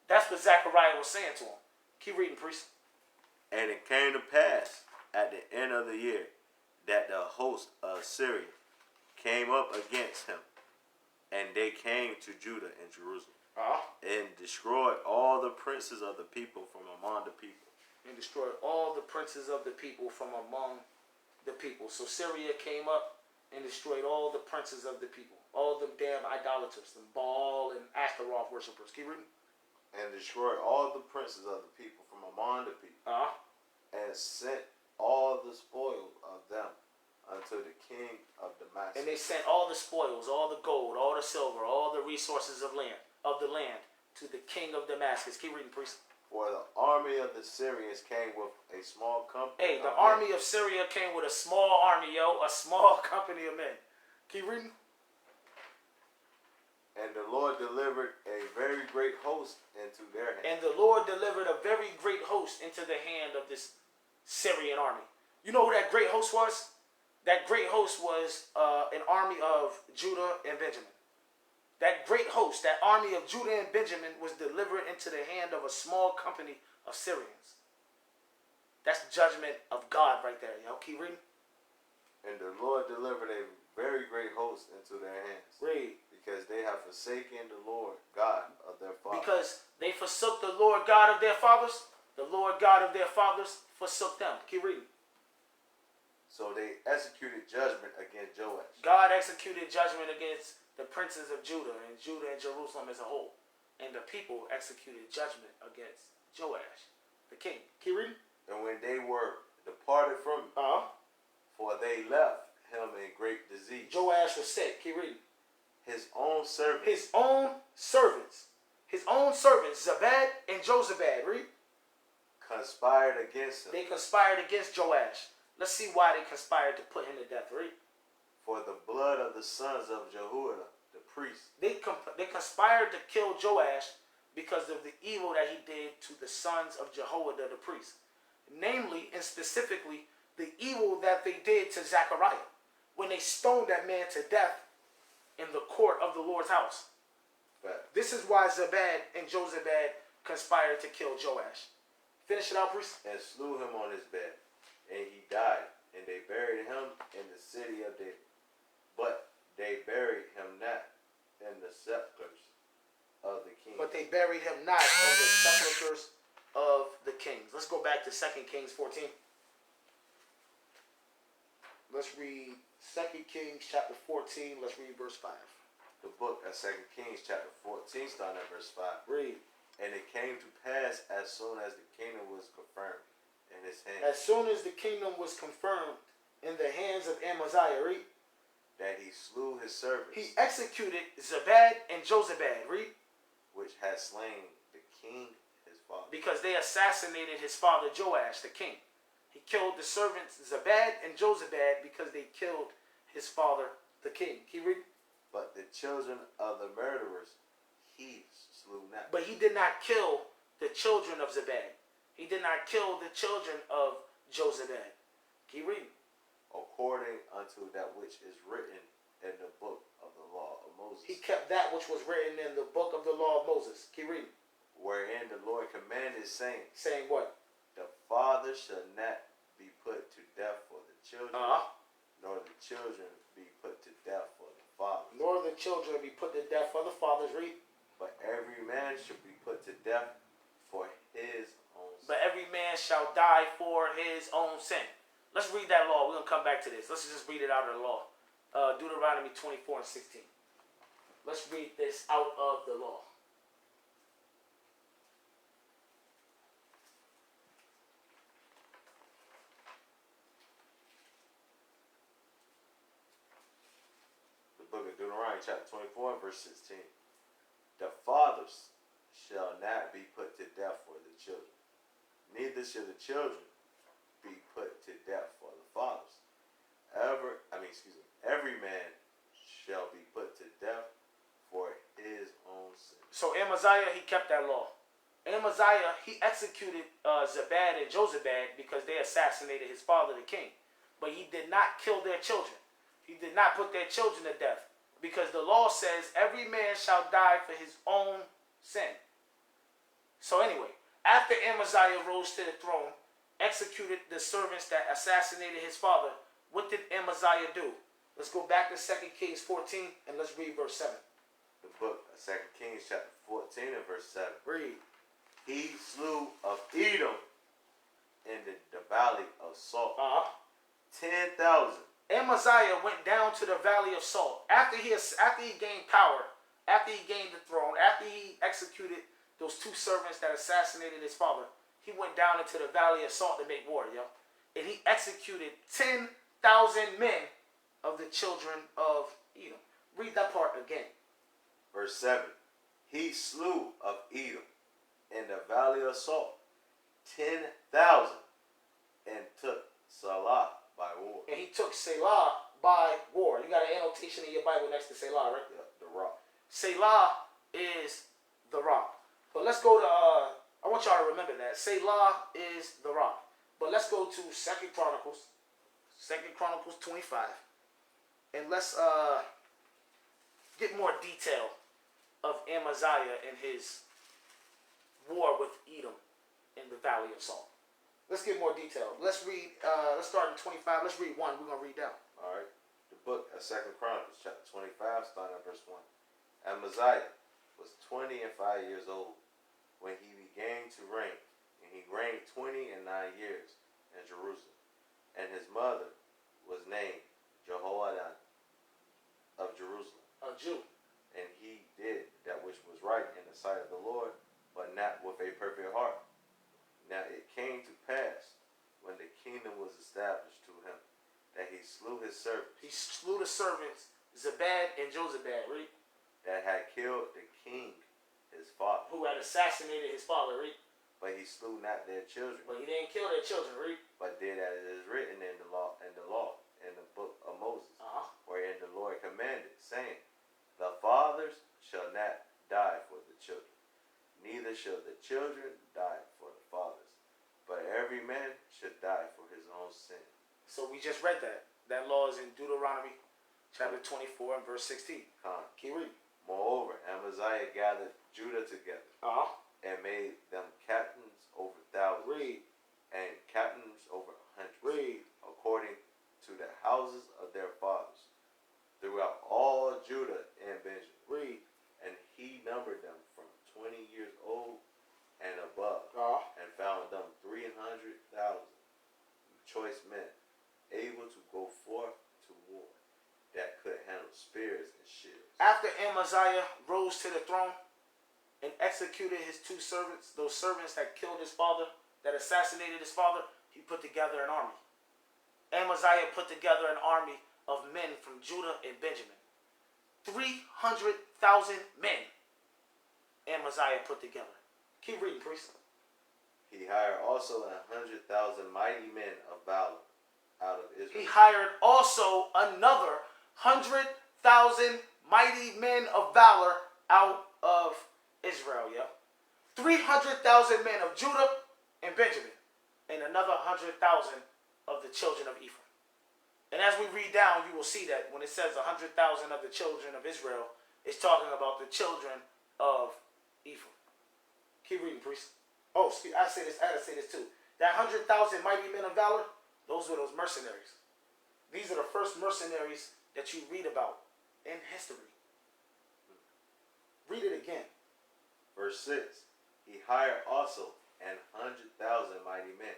That's what Zechariah was saying to him. Keep reading, priest. And it came to pass at the end of the year that the host of Syria came up against him, and they came to Judah and Jerusalem, and destroyed all the princes of the people from among the people. And destroyed all the princes of the people from among the people. So Syria came up and destroyed all the princes of the people. All them damn idolaters, them Baal and Ashtaroth worshippers. Keep reading. And destroyed all the princes of the people from among the people. And sent all the spoil of them unto the king of Damascus. And they sent all the spoils, all the gold, all the silver, all the resources of the land to the king of Damascus. Keep reading, priest. For the army of the Syrians came with a small company. Hey, the army of Syria came with a small army, yo. A small company of men. Keep reading. And the Lord delivered a very great host into their hand. And the Lord delivered a very great host into the hand of this Syrian army. You know who that great host was? That great host was an army of Judah and Benjamin. That great host, that army of Judah and Benjamin, was delivered into the hand of a small company of Syrians. That's judgment of God right there, yo. Keep reading. And the Lord delivered a very great host into their hands. Read. Because they have forsaken the Lord God of their fathers. Because they forsook the Lord God of their fathers. The Lord God of their fathers forsook them. Keep reading. So they executed judgment against Joash. God executed judgment against the princes of Judah and Jerusalem as a whole. And the people executed judgment against Joash, the king. Keep reading. And when they were departed from him, for they left him in great disease. Joash was sick. Keep reading. His own servants. His own servants. His own servants, Zabad and Jozabad. Read. Conspired against him. They conspired against Joash. Let's see why they conspired to put him to death. Read. For the blood of the sons of Jehoiada, the priest. They conspired to kill Joash because of the evil that he did to the sons of Jehoiada, the priest. Namely and specifically, the evil that they did to Zechariah when they stoned that man to death in the court of the Lord's house. Fact. This is why Zabad and Jozabad conspired to kill Joash. Finish it out, priest. And slew him on his bed, and he died, and they buried him in the city of David. But they buried him not in the sepulchres of the kings. But they buried him not in the sepulchres of the kings. Let's go back to 2 Kings 14. Let's read 2 Kings chapter 14. Let's read verse 5. The book of 2 Kings chapter 14, starting at verse 5. Read. And it came to pass as soon as the kingdom was confirmed in his hand. As soon as the kingdom was confirmed in the hands of Amaziah, read. That he slew his servants. He executed Zabad and Jozabad, read. Which had slain the king his father. Because they assassinated his father Joash, the king. He killed the servants Zabad and Jozabad because they killed his father, the king. Keep reading. But the children of the murderers he slew not. But he did not kill the children of Zabad. He did not kill the children of Jozabad. Keep reading. According unto that which is written in the book of the law of Moses. He kept that which was written in the book of the law of Moses. Keep reading. Wherein the Lord commanded, saying. Saying what? The father shall not be put to death for the children, nor the children be put to death for the fathers. Nor the children be put to death for the fathers. Read. But every man shall be put to death for his own sin. But every man shall die for his own sin. Let's read that law. We're going to come back to this. Let's just read it out of the law. Deuteronomy 24 and 16. Let's read this out of the law. The book of Deuteronomy chapter 24 and verse 16. The fathers shall not be put to death for the children, neither shall the children be put to death for the fathers. Every man shall be put to death for his own sin. So Amaziah, he kept that law. Amaziah, he executed Zabad and Jozabad because they assassinated his father, the king. But he did not kill their children. He did not put their children to death. Because the law says every man shall die for his own sin. So anyway, after Amaziah rose to the throne, executed the servants that assassinated his father, what did Amaziah do? Let's go back to 2 Kings 14 and let's read verse 7. The book of 2 Kings chapter 14 and verse 7. Read. He slew of Edom in the valley of Salt 10,000. Amaziah went down to the valley of Salt. After he gained power, after he gained the throne, after he executed those two servants that assassinated his father, he went down into the valley of Salt to make war, yo. And he executed 10,000 men of the children of Edom. Read that part again. Verse 7. He slew of Edom in the valley of Salt 10,000 and took Salah by war. And he took Selah by war. You got an annotation in your Bible next to Selah, right? Yeah, the rock. Selah is the rock. But let's go to, I want y'all to remember that. Selah is the rock. But let's go to 2 Chronicles 25. And let's get more detail of Amaziah and his war with Edom in the Valley of Salt. Let's get more detail. Let's read, let's start in 25. Let's read 1. We're going to read down. All right. The book of 2 Chronicles chapter 25, starting at verse 1. Amaziah was 25 years old when he began to reign, and he reigned 29 years in Jerusalem. And his mother was named Jehoiada of Jerusalem. A Jew. And he did that which was right in the sight of the Lord, but not with a perfect heart. Now it came to pass, when the kingdom was established to him, that he slew his servants. He slew the servants, Zabad and Jozabad, right? That had killed the king, his father. Who had assassinated his father, right? But he slew not their children. But he didn't kill their children, right? But did as it is written in the law, in the book of Moses, wherein the Lord commanded, saying, the fathers shall not die for the children, neither shall the children die for the fathers, but every man should die for his own sin. So we just read that. That law is in Deuteronomy chapter 24 and verse 16. Keep reading. Moreover, Amaziah gathered Judah together and made them captains over thousands. Read. And captains over hundreds. Read. According to the houses of their fathers, throughout all Judah and Benjamin. Read. And he numbered them from 20 years old and above, and found them 300,000 choice men, able to go forth to war, that could handle spears and shields. After Amaziah rose to the throne and executed his 2 servants, those servants that killed his father, that assassinated his father, he put together an army. Amaziah put together an army of men from Judah and Benjamin. 300,000 men Amaziah put together. Keep reading, priest. He hired also 100,000 mighty men of valor out of Israel. He hired also another 100,000 mighty men of valor out of Israel. Yeah, 300,000 men of Judah and Benjamin, and another 100,000 of the children of Ephraim. And as we read down, you will see that when it says 100,000 of the children of Israel, it's talking about the children of Ephraim. Keep reading, priest. Oh, I gotta say this too. That 100,000 mighty men of valor, those were those mercenaries. These are the first mercenaries that you read about in history. Read it again. Verse 6. He hired also 100,000 mighty men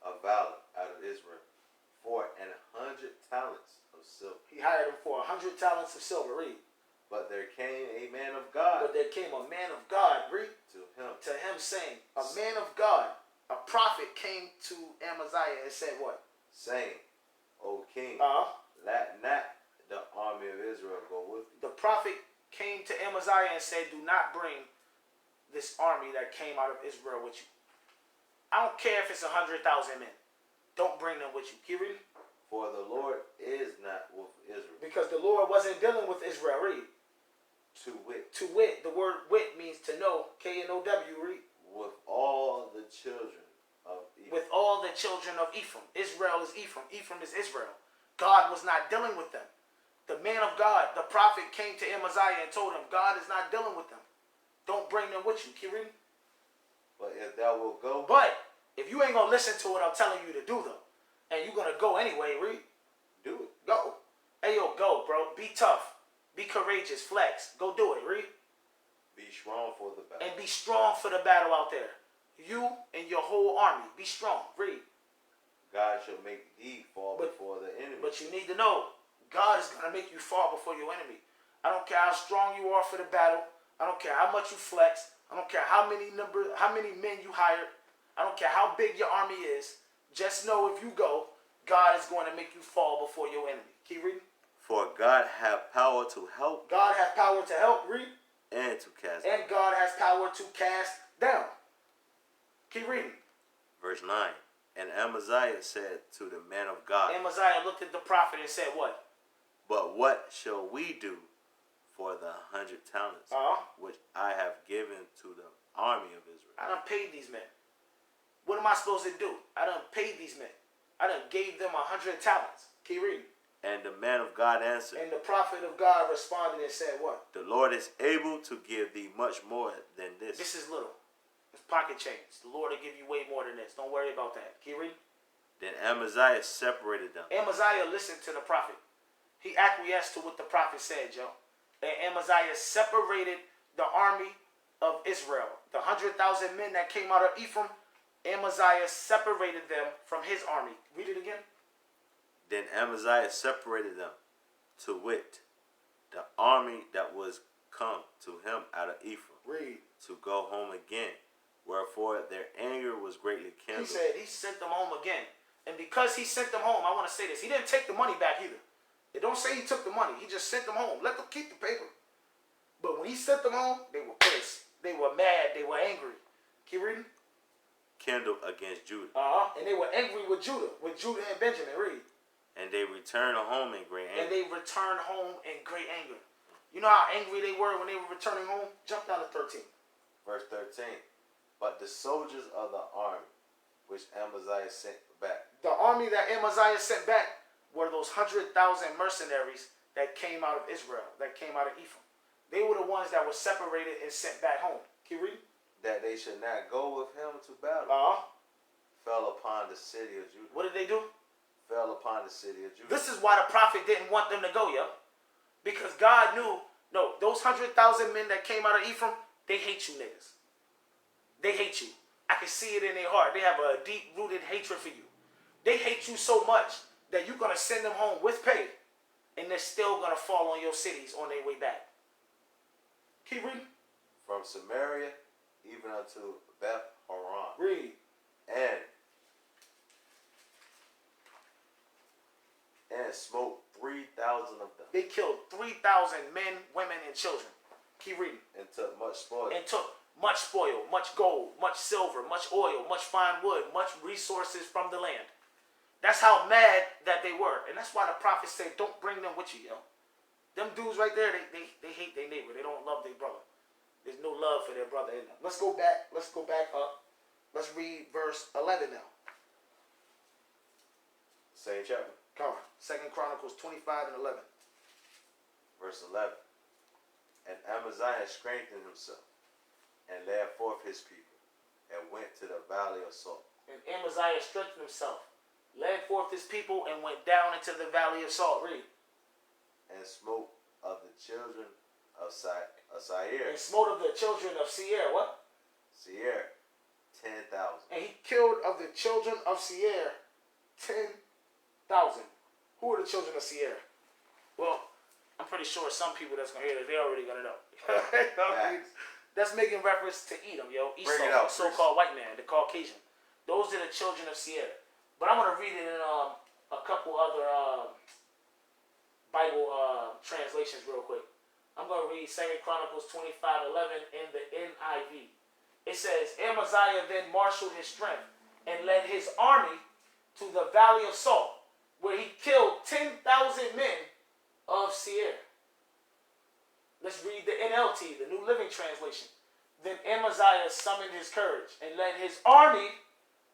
of valor out of Israel for 100 talents of silver. He hired them for 100 talents of silver. Read. But there came a man of God. But there came a man of God. Read. To him saying, a man of God, a prophet came to Amaziah and said what? Saying, O king, let not the army of Israel go with you. The prophet came to Amaziah and said, do not bring this army that came out of Israel with you. I don't care if it's 100,000 men. Don't bring them with you. Keep reading. For the Lord is not with Israel. Because the Lord wasn't dealing with Israel. Read. To wit. To wit. The word wit means to know. K-N-O-W. Read. With all the children of Ephraim. With all the children of Ephraim. Israel is Ephraim. Ephraim is Israel. God was not dealing with them. The man of God, the prophet, came to Amaziah and told him, God is not dealing with them. Don't bring them with you. Keep reading. But if thou wilt go. But if you ain't going to listen to what I'm telling you to do, though, and you're going to go anyway, read. Do it. Go. Hey, yo, go, bro. Be tough. Be courageous. Flex. Go do it. Read. Be strong for the battle. And be strong for the battle out there. You and your whole army. Be strong. Read. God shall make thee fall before the enemy. But you need to know, God is going to make you fall before your enemy. I don't care how strong you are for the battle. I don't care how much you flex. I don't care how many men you hired. I don't care how big your army is. Just know if you go, God is going to make you fall before your enemy. Keep reading. For God hath power to help. God has power to help. Read. And to cast down. And God has power to cast down. Keep reading. Verse 9. And Amaziah said to the man of God. Amaziah looked at the prophet and said what? But what shall we do for the 100 talents which I have given to the army of Israel? I done paid these men. What am I supposed to do? I done paid these men. I done gave them 100 talents. Keep reading. And the man of God answered. And the prophet of God responded and said what? The Lord is able to give thee much more than this. This is little. It's pocket change. The Lord will give you way more than this. Don't worry about that. Keep reading. Then Amaziah separated them. Amaziah listened to the prophet. He acquiesced to what the prophet said, Joe. And Amaziah separated the army of Israel. The 100,000 men that came out of Ephraim, Amaziah separated them from his army. Read it again. Then Amaziah separated them, to wit, the army that was come to him out of Ephraim. Read. To go home again. Wherefore their anger was greatly kindled. He said he sent them home again. And because he sent them home, I want to say this. He didn't take the money back either. It don't say he took the money. He just sent them home. Let them keep the paper. But when he sent them home, they were pissed. They were mad. They were angry. Keep reading. Kindled against Judah. And they were angry with Judah and Benjamin. Read. And they returned home in great anger. You know how angry they were when they were returning home? Jump down to 13. Verse 13. But the soldiers of the army which Amaziah sent back. The army that Amaziah sent back were those 100,000 mercenaries that came out of Israel, that came out of Ephraim. They were the ones that were separated and sent back home. Keep reading. That they should not go with him to battle. Fell upon the city of Judah. What did they do? fell upon the city of Judah. This is why the prophet didn't want them to go, yo. Because God knew, no, those 100,000 men that came out of Ephraim, they hate you niggas. They hate you. I can see it in their heart. They have a deep-rooted hatred for you. They hate you so much that you're going to send them home with pay, and they're still going to fall on your cities on their way back. Keep reading. From Samaria even unto Beth Horon. Read. And smote 3,000 of them. They killed 3,000 men, women, and children. Keep reading. And took much spoil. Much spoil, much gold, much silver, much oil, much fine wood, much resources from the land. That's how mad that they were. And that's why the prophet said, don't bring them with you, yo. Them dudes right there, they hate their neighbor. They don't love their brother. There's no love for their brother in them. Let's go back up. Let's read verse 11 now. Same chapter. Come on. 2 Chronicles 25 and 11. Verse 11. And Amaziah strengthened himself and led forth his people, and went to the valley of Salt. And Amaziah strengthened himself, led forth his people, and went down into the valley of Salt. Read. And smote of the children of Seir. And smote of the children of Seir. What? Seir, 10,000. And he killed of the children of Seir 10,000. Who are the children of Seir? Well, I'm pretty sure some people that's going to hear this, they're already going to know. That's making reference to Edom, yo. Esau, out, so-called white man, the Caucasian. Those are the children of Seir. But I'm going to read it in a couple other Bible translations real quick. I'm going to read 2 Chronicles 25:11 in the NIV. It says, Amaziah then marshaled his strength and led his army to the valley of Salt, where he killed 10,000 men of Seir. Let's read the NLT, the New Living Translation. Then Amaziah summoned his courage and led his army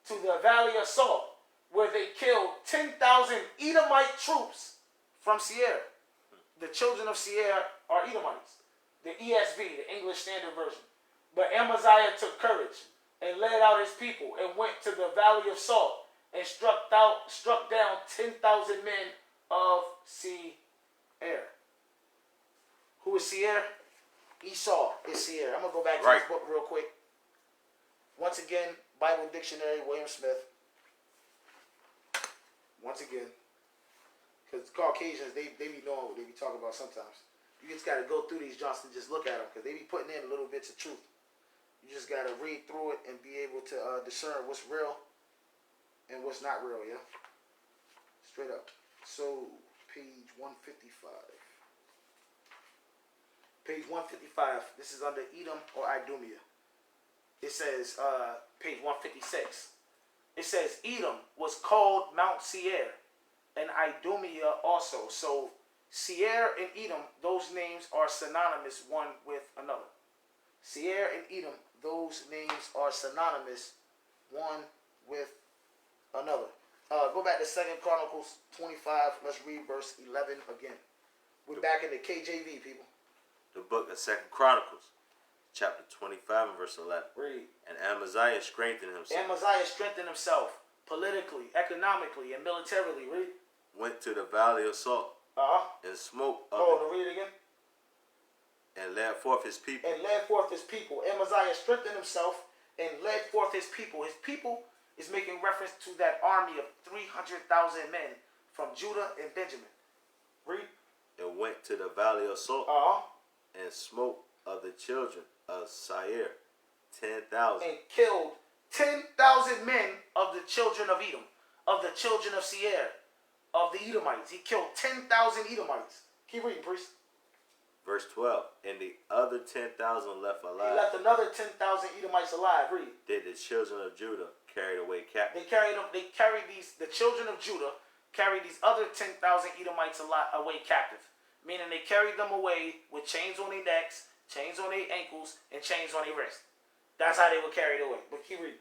to the valley of Salt, where they killed 10,000 Edomite troops from Seir. The children of Seir are Edomites. The ESV, the English Standard Version. But Amaziah took courage and led out his people and went to the valley of Salt and struck down 10,000 men of Seir. Who is Seir? Esau is Seir. I'm going to go back to this book real quick. Once again, Bible Dictionary, William Smith. Once again. Because Caucasians, they be knowing what they be talking about sometimes. You just got to go through these Johnsons and just look at them. Because they be putting in little bits of truth. You just got to read through it and be able to discern what's real and what's not real, yeah? Straight up. So, page 155. Page 155. This is under Edom or Idumea. It says, page 156. It says, Edom was called Mount Seir, and Idumea also. So, Seir and Edom, those names are synonymous one with another. Seir and Edom, those names are synonymous one with another. Go back to 2 Chronicles 25. Let's read verse 11 again. We're back in the KJV, people. The book of 2 Chronicles, chapter 25 and verse 11. Read. And Amaziah strengthened himself. Amaziah strengthened himself politically, economically, and militarily. Read. Went to the valley of Salt. And smote of read it again. And led forth his people. Amaziah strengthened himself and led forth his people. His people is making reference to that army of 300,000 men from Judah and Benjamin. Read. And went to the valley of Salt. And smote of the children of Seir 10,000. And killed 10,000 men of the children of Edom, of the children of Seir, of the Edomites. He killed 10,000 Edomites. Keep reading, priest. Verse 12. And the other 10,000 left alive. He left another 10,000 Edomites alive. Read. Did the children of Judah carried away captive? The children of Judah carried these other 10,000 Edomites away captive. Meaning they carried them away with chains on their necks, chains on their ankles, and chains on their wrists. That's how they were carried away. But keep reading.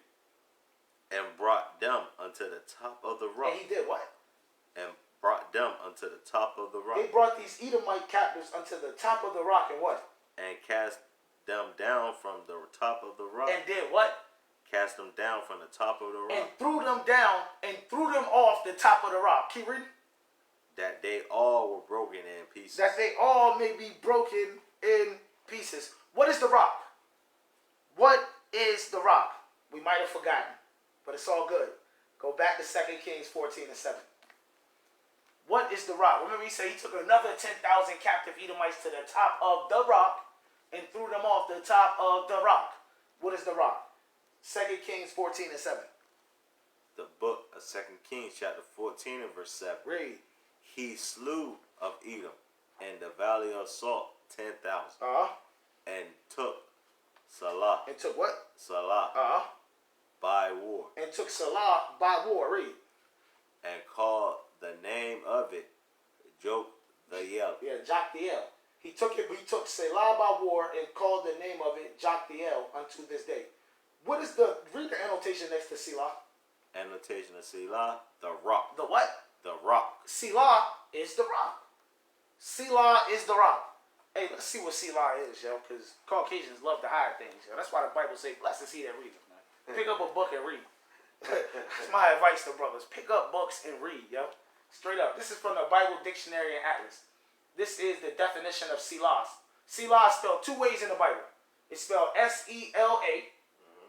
And brought them unto the top of the rock. And he did what? And brought them unto the top of the rock. They brought these Edomite captives unto the top of the rock and what? And cast them down from the top of the rock. And did what? cast them down from the top of the rock. And threw them down and threw them off the top of the rock. Keep reading. That they all were broken in pieces. That they all may be broken in pieces. What is the rock? What is the rock? We might have forgotten, but it's all good. Go back to 2 Kings 14:7. What is the rock? Remember he said he took another 10,000 captive Edomites to the top of the rock and threw them off the top of the rock. What is the rock? 2 Kings 14:7. The book of 2 Kings chapter 14 and verse 7. Read. He slew of Edom in the valley of Salt 10,000. And took Salah. And took what? Salah. By war. And took Salah by war. Read. And called the name of it Joktheel. Yeah, Joktheel. He took Selah by war and called the name of it Joktheel unto this day. What is read the annotation next to Selah? Annotation of Selah, the rock. The what? The rock. Selah is the rock. Selah is the rock. Hey, let's see what Selah is, yo, because Caucasians love to hide things, yo. That's why the Bible says, blessed is he that readeth, man. Pick up a book and read. That's my advice to brothers. Pick up books and read, yo. Straight up. This is from the Bible Dictionary and Atlas. This is the definition of Selah. Selah is spelled two ways in the Bible. It's spelled S-E-L-A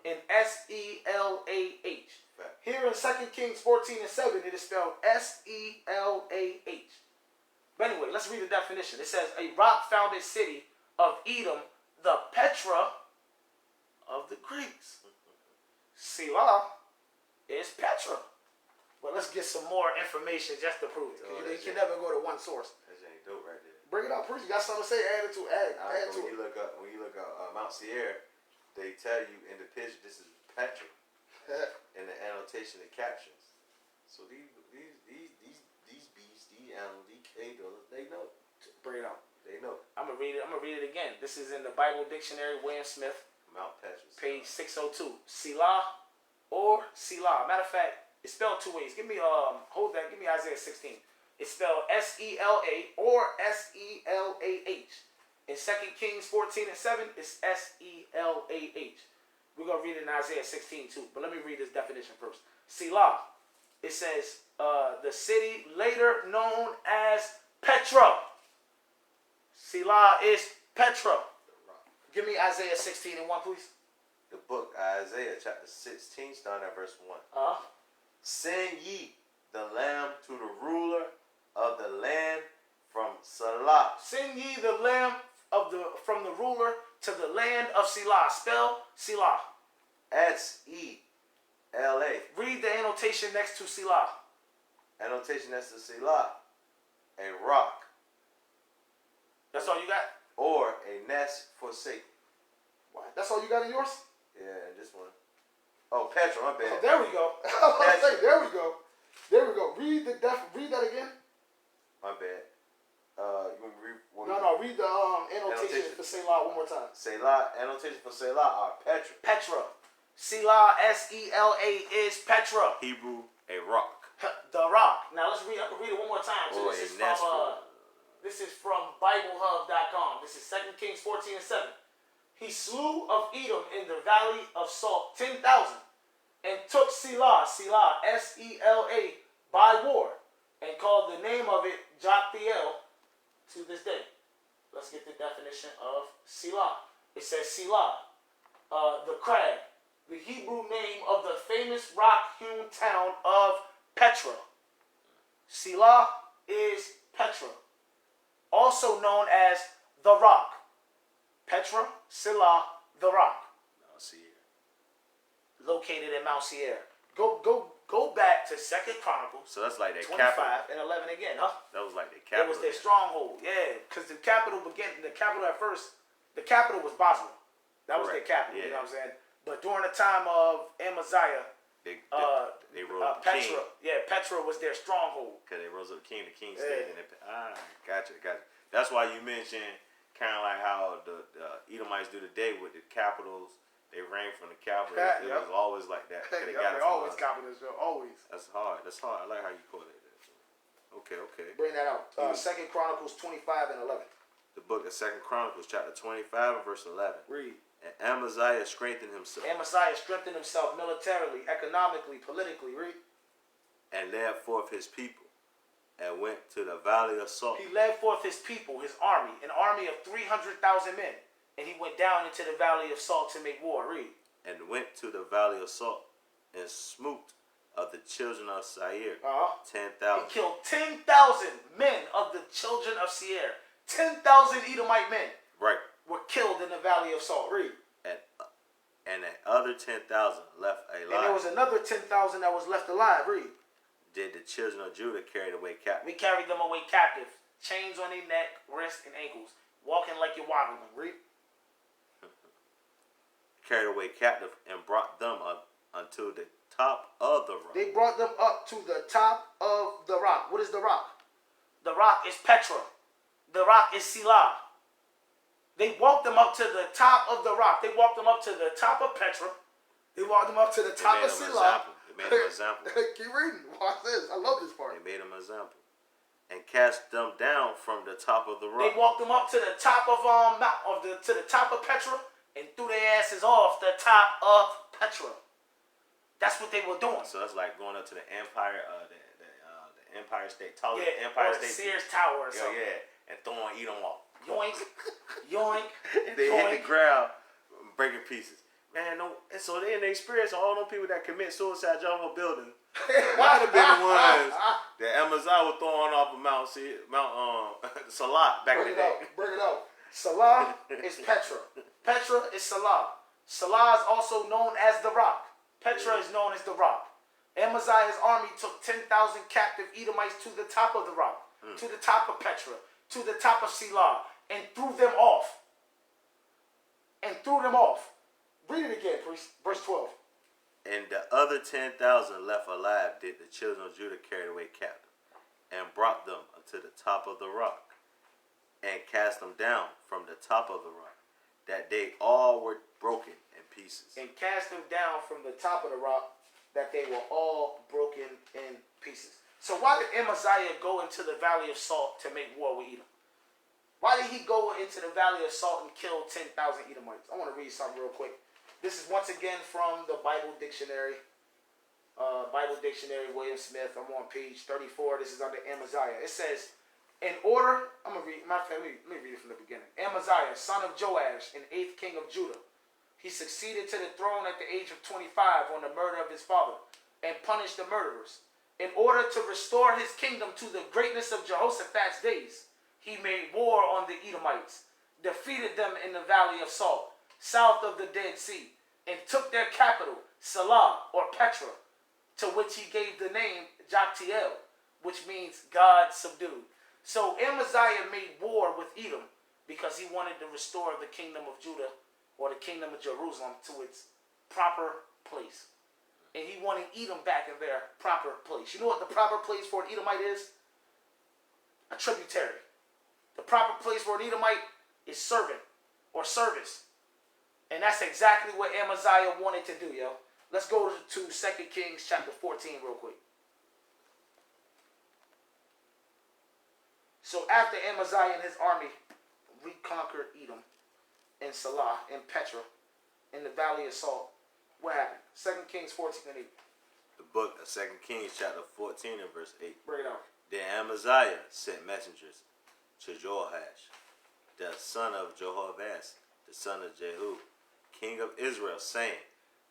and S-E-L-A-H. Here in 2 Kings 14:7, it is spelled S-E-L-A-H. But anyway, let's read the definition. It says, a rock-founded city of Edom, the Petra of the Greeks. Selah is Petra. But let's get some more information just to prove it. Because you can never go to one source. That's ain't dope right there. Bring it out, preach. You got something to say? Add it to it. Add to when you look up Mount Sierra, they tell you in the picture this is Petra. In the annotation, the captions. So these beasts, these animals, these caterpillars, they know. Bring it out. They know. I'm gonna read it again. This is in the Bible Dictionary, William Smith, Mount Petra, page 602. Selah or Selah. Matter of fact, it's spelled two ways. Give me hold that. Give me Isaiah 16. It's spelled S-E-L-A or S-E-L-A-H. In 2 Kings 14:7, it's S-E-L-A-H. We're going to read it in Isaiah 16 too. But let me read this definition first. Selah. It says, the city later known as Petra. Selah is Petra. Give me Isaiah 16:1, please. The book Isaiah chapter 16, starting at verse 1. Send ye the lamb to the ruler of the land from Selah. Send ye the lamb from the ruler to the land of Selah. Spell Selah. S-E-L-A. Read the annotation next to Selah. Annotation next to Selah. A rock. That's all you got? Or a nest forsaken. What? That's all you got in yours? Yeah, and this one. Oh, Petra, my bad. Oh, there we go. There we go. There we go. Read that again. My bad. You want to read? No. Read the annotation for Selah one more time. Selah. Annotation for Selah are Petra. Petra. Selah, S-E-L-A is Petra. Hebrew, a rock. The rock. Now let's read. I can read it one more time. So this is from BibleHub.com. This is 2 Kings 14:7. He slew of Edom in the valley of Salt 10,000 and took Selah, S-E-L-A, by war, and called the name of it Joktheel to this day. Let's get the definition of Selah. It says Selah, the crag, the Hebrew name of the famous rock-hewn town of Petra. Selah is Petra, also known as the rock. Petra, Selah, the rock. Mount Sierra. Located in Mount Sierra. Go back to 2 Chronicles. So that's like their 25 capital. and 11 again, huh? That was like their capital. It was their stronghold, yeah. Because the capital at first, the capital was Basra. That was their capital, you know what I'm saying? But during the time of Amaziah, they rose up the Petra, king. yeah, Petra was their stronghold. Because they rose up the king stayed in it. Gotcha. That's why you mentioned kind of like how the Edomites do today with the capitals. They reign from the capital. It was always like that. They always capitals, always. That's hard. I like how you call it. Okay. Bring that out. 2 Chronicles 25 and 11. The book of 2 Chronicles, chapter 25 and verse 11. Read. And Amaziah strengthened himself. Amaziah strengthened himself militarily, economically, politically. Read. And led forth his people, and went to the valley of Salt. He led forth his people, his army, an army of 300,000 men. And he went down into the valley of Salt to make war. Read. And went to the valley of Salt, and smote of the children of Seir 10,000. He killed 10,000 men of the children of Seir. 10,000 Edomite men were killed in the valley of Salt. Read. And the other 10,000 left alive. And there was another 10,000 that was left alive. Read. Did the children of Judah carry away captive? We carried them away captive. Chains on their neck, wrists, and ankles. Walking like you're waddling. Read. Carried away captive and brought them up unto the top of the rock. They brought them up to the top of the rock. What is the rock? The rock is Petra. The rock is Selah. They walked them up to the top of the rock. They walked them up to the top of Petra. They walked them up to the top of Selah. They made them an example. Keep reading. Watch this. I love this part. They made them an example. And cast them down from the top of the rock. They walked them up to the top of to the top of Petra and threw their asses off the top of Petra. That's what they were doing. So that's like going up to the Empire, the Empire State Tower. Yeah, Empire or State Sears Tower or something. Yeah, and throwing Edom off. Yoink, yoink. And they hit the ground, breaking pieces. Man, no. And so they in the experience, all those people that commit suicide jump off buildings might have been the ones that Amaziah was throwing off of Mount Salah back in the day. Bring it out. Salah is Petra. Petra is Salah. Salah is also known as the rock. Petra is known as the rock. Amaziah's army took 10,000 captive Edomites to the top of the rock, to the top of Petra, to the top of Selah, and threw them off. Read it again, priest. Verse 12. And the other 10,000 left alive did the children of Judah carry away captive, and brought them unto the top of the rock, and cast them down from the top of the rock, that they all were broken in pieces. And cast them down from the top of the rock, that they were all broken in pieces. So why did Amaziah go into the valley of Salt to make war with Edom? Why did he go into the valley of Salt and kill 10,000 Edomites? I want to read something real quick. This is once again from the Bible Dictionary. William Smith. I'm on page 34. This is under Amaziah. It says, in order, I'm going to read, let me read it from the beginning. Amaziah, son of Joash, and 8th king of Judah. He succeeded to the throne at the age of 25 on the murder of his father, and punished the murderers. In order to restore his kingdom to the greatness of Jehoshaphat's days, he made war on the Edomites, defeated them in the valley of Salt, south of the Dead Sea, and took their capital, Salah, or Petra, to which he gave the name Joktiel, which means God subdued. So Amaziah made war with Edom because he wanted to restore the kingdom of Judah, or the kingdom of Jerusalem, to its proper place. And he wanted Edom back in their proper place. You know what the proper place for an Edomite is? A tributary. The proper place for an Edomite is servant or service. And that's exactly what Amaziah wanted to do, yo. Let's go to 2 Kings chapter 14 real quick. So after Amaziah and his army reconquered Edom and Salah and Petra in the valley of Salt, what happened? 2 Kings 14 and 8. The book of 2 Kings chapter 14 and verse 8. Bring it out. Then Amaziah sent messengers to Joash, the son of Jehoahaz, the son of Jehu, king of Israel, saying,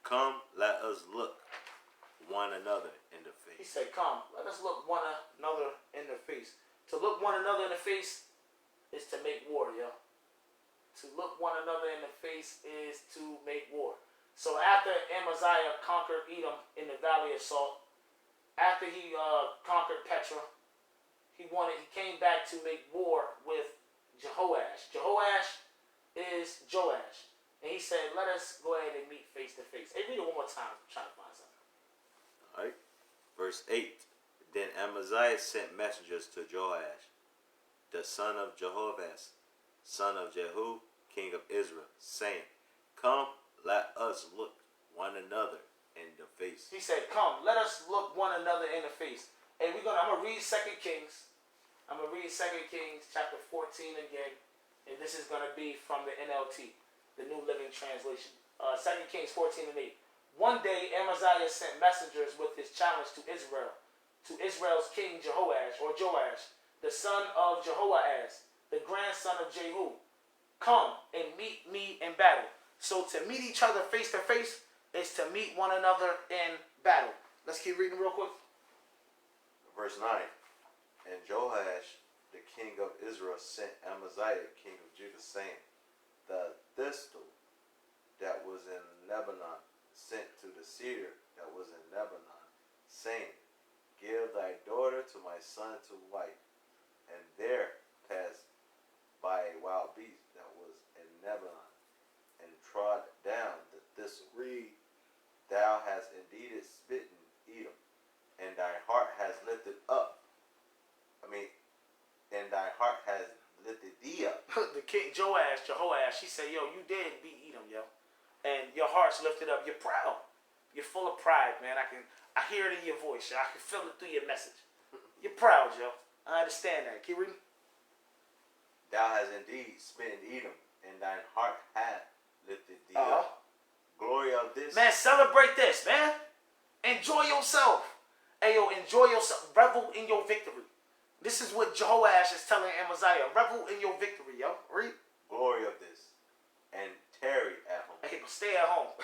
come, let us look one another in the face. He said, come, let us look one another in the face. To look one another in the face is to make war, yo. To look one another in the face is to make war. So after Amaziah conquered Edom in the valley of Salt, after he conquered Petra, he came back to make war with Jehoash. Jehoash is Joash. And he said, let us go ahead and meet face to face. Hey, read it one more time. I'm trying to find something. All right. Verse 8. Then Amaziah sent messengers to Joash, the son of Jehoahaz, son of Jehu, king of Israel, saying, come, let us look one another in the face. He said, come, let us look one another in the face. And I'm going to read 2 Kings. I'm going to read 2 Kings chapter 14 again. And this is going to be from the NLT. the New Living Translation. 2 Kings 14 and 8. One day Amaziah sent messengers with his challenge to Israel's king Jehoash, or Joash, the son of Jehoahaz, the grandson of Jehu. Come and meet me in battle. So to meet each other face to face is to meet one another in battle. Let's keep reading real quick. Verse 9. And Joash, the king of Israel, sent Amaziah, king of Judah, saying, the thistle that was in Lebanon sent to the cedar that was in Lebanon, saying, give thy daughter to my son to wife. And there passed by a wild beast that was in Lebanon, and trod down the thistle. Read. Thou hast indeed smitten Edom, and thy heart has lifted up. And thy heart has lifted thee up. The king Jehoash, he said, yo, you did beat Edom, yo. And your heart's lifted up. You're proud. You're full of pride, man. I hear it in your voice, yo. I can feel it through your message. You're proud, yo. I understand that. Keep reading. Thou hast indeed smitten Edom, and thine heart hath lifted thee up. Glory of this. Man, celebrate this, man. Enjoy yourself. Hey, yo, enjoy yourself. Revel in your victory. This is what Jehoash is telling Amaziah. Revel in your victory, yo. Read. Glory of this. And tarry at home. Hey, stay at home.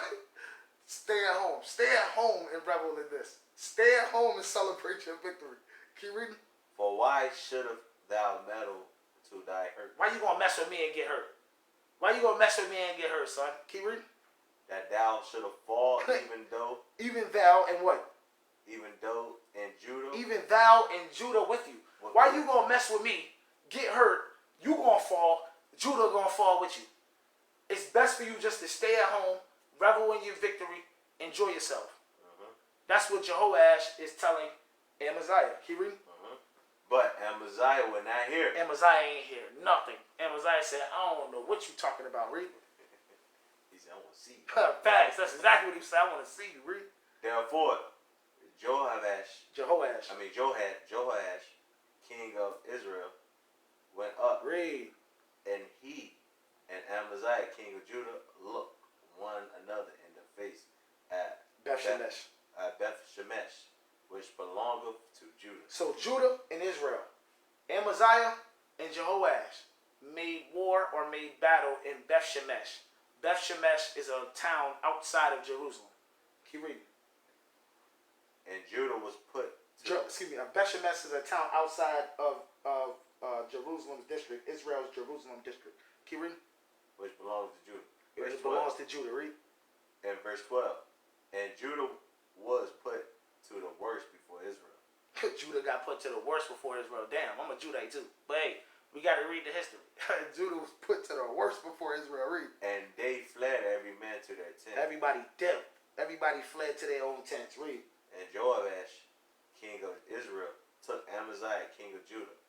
Stay at home. Stay at home and revel in this. Stay at home and celebrate your victory. Keep reading. For why shouldst thou meddle to thy hurt? Why you gonna mess with me and get hurt? Why you gonna mess with me and get hurt, son? Keep reading. That thou shouldst fall, even though. Even thou and what? Even though in Judah. Even thou and Judah with you. Why you gonna mess with me, get hurt, you gonna fall, Judah gonna fall with you. It's best for you just to stay at home, revel in your victory, enjoy yourself. That's what Jehoash is telling Amaziah. Keep reading. But Amaziah would not hear. Amaziah ain't hear nothing. Amaziah said, I don't know what you talking about. Read. He said, I want to see you. Facts. That's exactly what he said. I want to see you. Read. Therefore, Jehoash, king of Israel, went up. Read. And he and Amaziah, king of Judah, looked one another in the face at Beth-Shemesh, which belongeth to Judah. So Judah and Israel, Amaziah and Jehoash made war or made battle in Beth-Shemesh. Beth-Shemesh is a town outside of Jerusalem. Keep reading. And Judah was put Beth-Shemesh is a town outside of Jerusalem's district, Israel's Jerusalem district. Keep reading. Which belongs to Judah. It belongs to Judah. Read. And verse 12. And Judah was put to the worst before Israel. Judah got put to the worst before Israel. Damn, I'm a Judite too. But hey, we got to read the history. Judah was put to the worst before Israel. Read. And they fled every man to their tent. Everybody dipped. Everybody fled to their own tents. Read. And Joash, king of Israel, took Amaziah, king of Judah,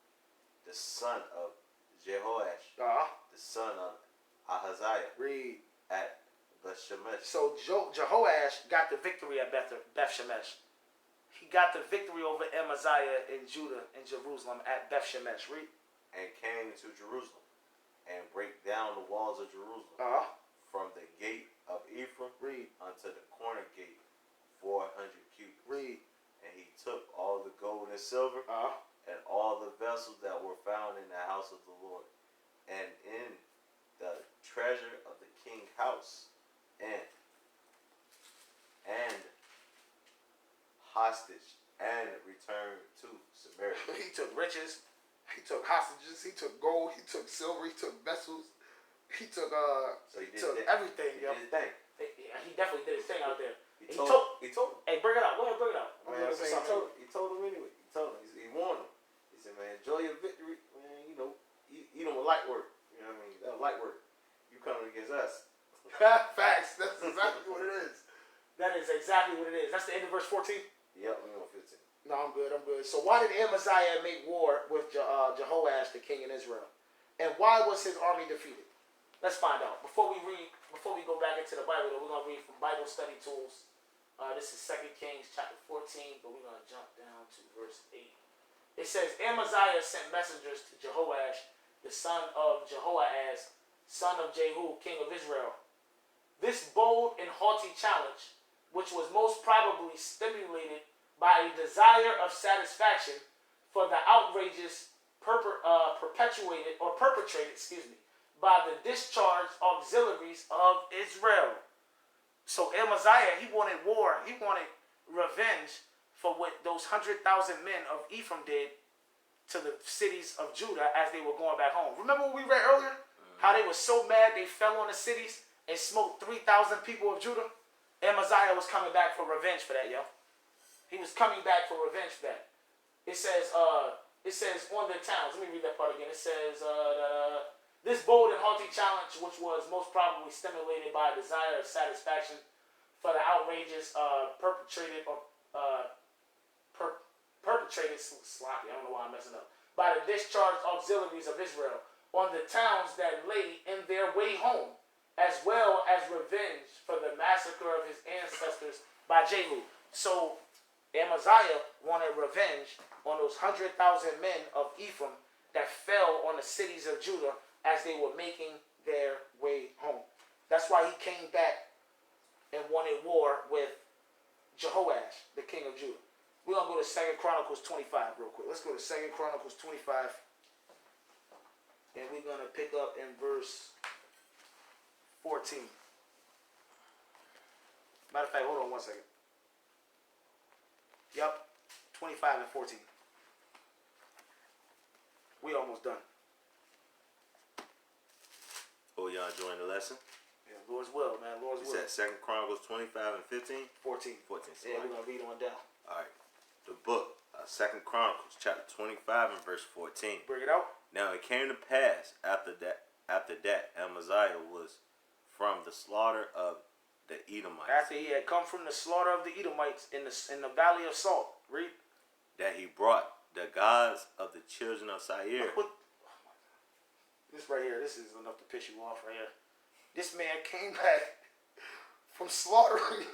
the son of Jehoash, the son of Ahaziah, read, at Beth-Shemesh. So Jehoash got the victory at Beth-Shemesh. He got the victory over Amaziah in Judah and Jerusalem at Beth-Shemesh. Read. And came to Jerusalem and break down the walls of Jerusalem from the gate of Ephraim unto the corner gate, 400 cubits. Read. And he took all the gold and silver and all the vessels that were found in the house of the Lord and in the treasure of the king's house and hostage and returned to Samaria. He took riches. He took hostages. He took gold. He took silver. He took vessels. He took everything. He did his thing. He definitely did his thing out there. He told him. Hey, bring it out. Go ahead, bring it out. He told him anyway. He warned him. He said, man, enjoy your victory. Man, you know, eat them with light work. You know what I mean? That was light work. You coming against us. Facts. That's exactly what it is. That is exactly what it is. That's the end of verse 14? Yep, we on 15. No, I'm good. So why did Amaziah make war with Jehoash, the king in Israel? And why was his army defeated? Let's find out. Before we go back into the Bible, we're going to read from Bible Study Tools. This is 2 Kings chapter 14, but we're going to jump down to verse 8. It says, Amaziah sent messengers to Jehoash, the son of Jehoahaz, son of Jehu, king of Israel. This bold and haughty challenge, which was most probably stimulated by a desire of satisfaction for the outrages perpetrated by the discharged auxiliaries of Israel. So Amaziah, he wanted war. He wanted revenge for what those 100,000 men of Ephraim did to the cities of Judah as they were going back home. Remember what we read earlier? How they were so mad they fell on the cities and smoked 3,000 people of Judah? Amaziah was coming back for revenge for that, yo. He was coming back for revenge for that. It says on the towns. Let me read that part again. It says, this bold and haughty challenge, which was most probably stimulated by a desire of satisfaction for the outrages perpetrated sloppy, I don't know why I'm messing up, by the discharged auxiliaries of Israel on the towns that lay in their way home, as well as revenge for the massacre of his ancestors by Jehu. So Amaziah wanted revenge on those 100,000 men of Ephraim that fell on the cities of Judah as they were making their way home. That's why he came back and wanted war with Jehoash, the king of Judah. We're going to go to 2 Chronicles 25 real quick. Let's go to 2 Chronicles 25. And we're going to pick up in verse 14. Matter of fact, hold on one second. Yep, 25 and 14. We almost done. Oh, y'all enjoying the lesson? Yeah, Lord's will, man. Lord's will. You said 2 Chronicles 25 and 15? 14. 14. So Yeah, we're going to read on down. All right. The book, 2 Chronicles, chapter 25 and verse 14. Bring it out. Now it came to pass after that Amaziah was from the slaughter of the Edomites. After he had come from the slaughter of the Edomites in the valley of Salt. Read. That he brought the gods of the children of Seir. This right here, this is enough to piss you off right here. This man came back from slaughtering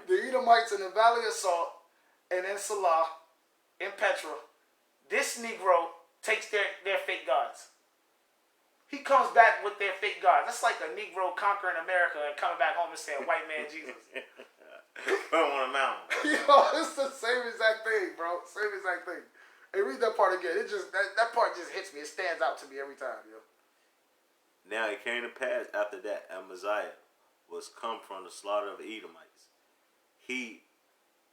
the Edomites in the valley of Salt and in Salah, in Petra. This Negro takes their fake gods. He comes back with their fake gods. That's like a Negro conquering America and coming back home and saying, white man Jesus. Put him on a mountain. Yo, it's the same exact thing, bro. Same exact thing. Hey, read that part again. It just that part just hits me. It stands out to me every time, yo. Now it came to pass after that Amaziah was come from the slaughter of the Edomites. He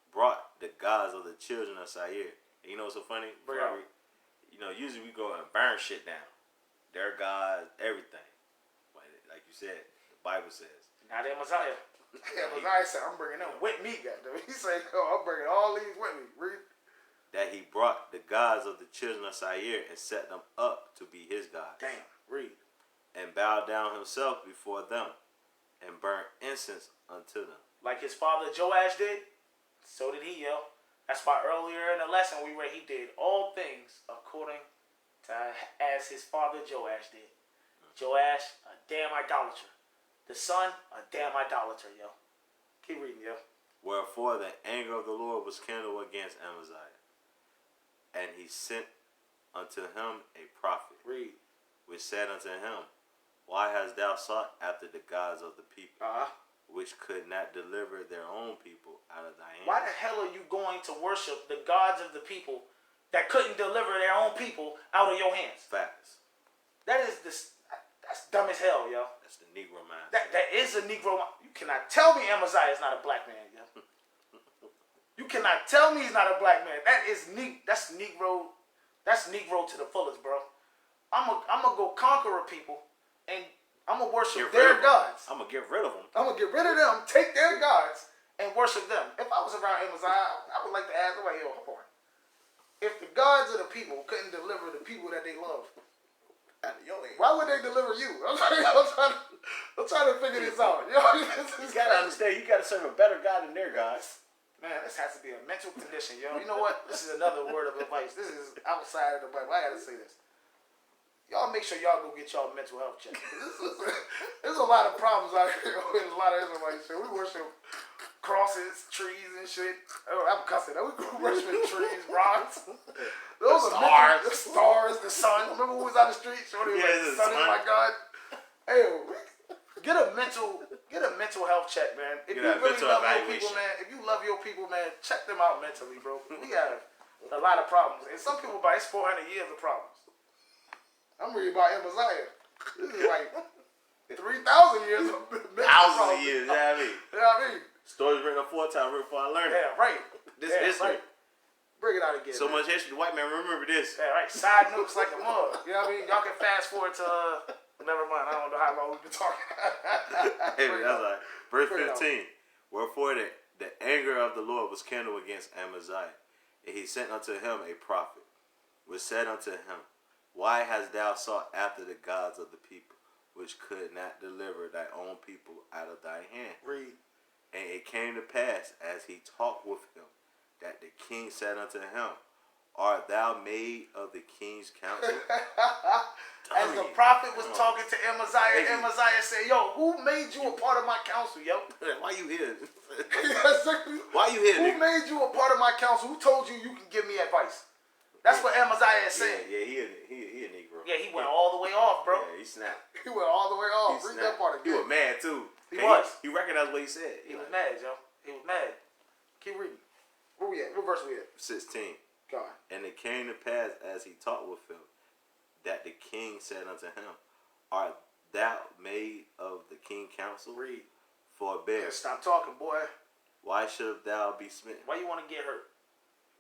brought the gods of the children of Seir. You know what's so funny? Usually we go and burn shit down. Their gods, everything. But like you said, the Bible says. Not Amaziah. Amaziah said, I'm bringing them with me, goddamn. He said, I'm bringing all these with me. Read. That he brought the gods of the children of Seir and set them up to be his gods. Damn, read. And bowed down himself before them and burnt incense unto them. Like his father Joash did, so did he, yo. That's why earlier in the lesson we read he did all things according to as his father Joash did. Joash, a damn idolater. The son, a damn idolater, yo. Keep reading, yo. Wherefore the anger of the Lord was kindled against Amaziah. And he sent unto him a prophet. Read. Which said unto him, Why hast thou sought after the gods of the people, which could not deliver their own people out of thy hand? Why the hell are you going to worship the gods of the people that couldn't deliver their own people out of your hands? Facts. That's dumb as hell, yo. That's the Negro mind. That is a Negro mind. You cannot tell me Amaziah is not a black man, yo. You cannot tell me he's not a black man. That's Negro. That's Negro to the fullest, bro. I'm gonna go conquer a people and I'm gonna worship their gods. I'm gonna get rid of them. I'm gonna get rid of them, take their gods, and worship them. If I was around Amaziah, I would like to ask, like, yo, hold on. If the gods of the people couldn't deliver the people that they love, why would they deliver you? I'm trying to figure this out. Yo, you gotta understand, you gotta serve a better God than their gods. Man, this has to be a mental condition, yo. You know what? This is another word of advice. This is outside of the Bible. I gotta say this. Y'all make sure y'all go get y'all mental health check. There's a lot of problems out here with a lot of Israelites. We worship crosses, trees, and shit. Oh, I'm cussing. We worship trees, rocks. Those are stars. The stars, the sun. Remember when we was on the street? Shorty was like, the sun is my God. Hey, get a mental health check, man. If you really love your people, man, check them out mentally, bro. We got a lot of problems, and some people it's 400 years of problems. I'm reading about Amaziah. This is like 3,000 years of thousands of years. You know what I mean? You know what I mean? Stories written up 4 times before I learned it. Yeah, right. This history. Right. Bring it out again. So much history. The white man remember this. Yeah, right. Side notes like a mug. You know what I mean? Y'all can fast forward to. Never mind. I don't know how long we've been talking. Hey, that's like verse 15. Wherefore the anger of the Lord was kindled against Amaziah, and he sent unto him a prophet, which said unto him, Why hast thou sought after the gods of the people, which could not deliver thy own people out of thy hand? Read. And it came to pass, as he talked with him, that the king said unto him, Art thou made of the king's counsel? As the prophet was talking to Amaziah, Amaziah said, Yo, who made you a part of my counsel, yo? Why you here? Why you here? Who made you a part of my counsel? Who told you you can give me advice? That's what Amaziah is saying. Yeah, he a Negro. Yeah, he went all the way off, bro. Yeah, he snapped. He went all the way off. Read that part again. He was mad, too. He was. He recognized what he said. He was mad, yo. He was mad. Keep reading. Where we at? What verse we at? 16. God. And it came to pass, as he talked with him, that the king said unto him, Art thou made of the king counsel? Read. Forbear. Yeah, stop talking, boy. Why should thou be smitten? Why you want to get hurt?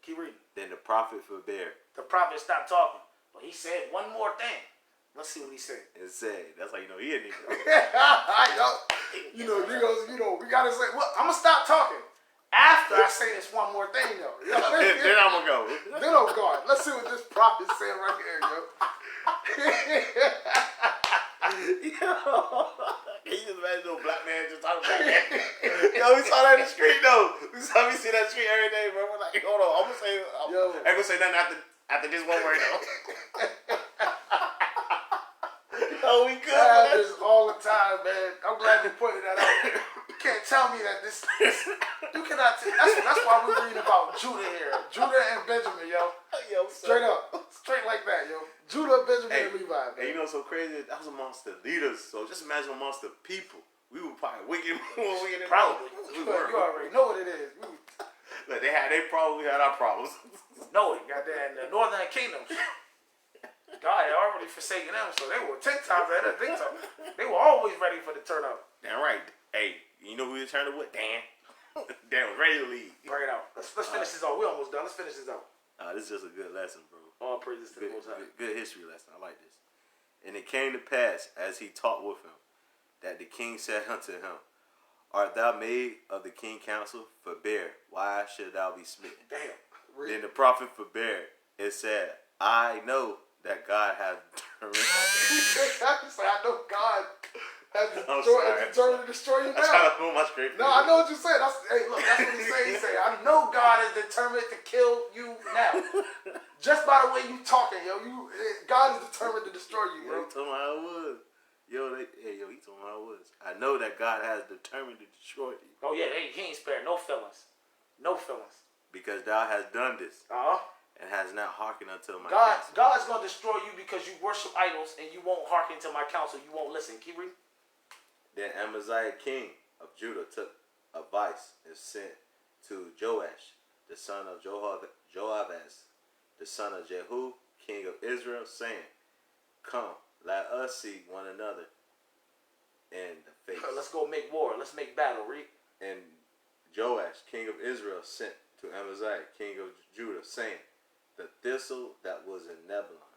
Keep reading. Then the prophet forbear. The prophet stopped talking. But he said one more thing. Let's see what he said. It said, that's how you know he a Negro. You know, we got to say, well, I'm going to stop talking. After I say this one more thing, though. You know? Then I'm going to go. Then I'm going. Let's see what this prophet said right here, yo. Yo, can you just imagine no black man just talking about that? Yo, we saw that in the street, though. We see that street every day, bro. We're like, hold on, I ain't gonna say nothing after this one word, though. Oh, we good. I have this all the time, man. I'm glad you pointed that out. You can't tell me that this you cannot. That's why we're reading about Judah here. Judah and Benjamin, yo. Straight up, straight like that, yo. Judah, Benjamin, and Levi. Man. And you know, so crazy. That was amongst the leaders. So just imagine amongst the people. We were probably wicked more wicked than probably. You already know what it is. Look, they had their problems. We had our problems. No, it got there in the northern kingdoms. God had already forsaken them, so they were 10 times ahead of things. They were always ready for the turn up. Damn right. Hey, you know who he turned up with? Dan. Dan was ready to lead. Bring it out. Let's finish this out. We're almost done. Let's finish this out. This is just a good lesson, bro. All praises to the Most High. Good history lesson. I like this. And it came to pass, as he talked with him, that the king said unto him, Art thou made of the king counsel? Forbear. Why should thou be smitten? Damn. Then the prophet forbear. It said, I know that God has determined. I know God has determined to destroy you now. I'm trying to pull my straight. No, I know what you said. Hey, look, that's what he said. He said, I know God is determined to kill you now. Just by the way you talking, yo. God is determined to destroy you, bro. He told me how it was. He told me how it was. I know that God has determined to destroy you. Oh, yeah, he ain't spared no feelings. No feelings. Because thou hast done this. Uh-huh. And has not hearkened unto my God's counsel. going to destroy you because you worship idols and you won't hearken to my counsel. You won't listen. Keep reading. Then Amaziah king of Judah took advice and sent to Joash, the son of Joabaz, the son of Jehu, king of Israel, saying, Come, let us see one another in the face. Let's go make war. Let's make battle, read. And Joash, king of Israel, sent to Amaziah, king of Judah, saying, The thistle that was in Nebulon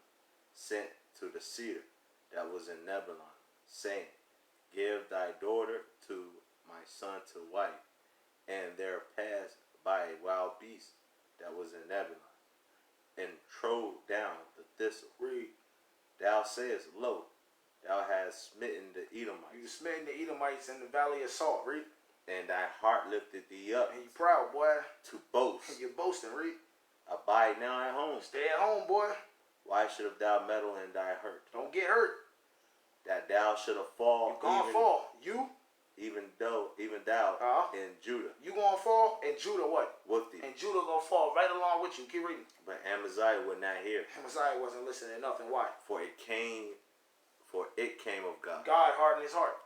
sent to the cedar that was in Nebulon, saying, Give thy daughter to my son to wife. And there passed by a wild beast that was in Nebulon, and trode down the thistle. Read. Thou sayest, Lo, thou hast smitten the Edomites. You smitten the Edomites in the valley of Salt, read. And thy heart lifted thee up. And you proud, boy. To boast. And you're boasting, read. Abide now at home. Stay at home, boy. Why should have thou meddle in thy hurt? Don't get hurt. That thou should have fall. You gonna fall. You? Even thou in Judah. You gonna fall, and Judah what? With thee. And Judah gonna fall right along with you. Keep reading. But Amaziah would not hear. Amaziah wasn't listening to nothing. Why? For it it came of God. God hardened his heart.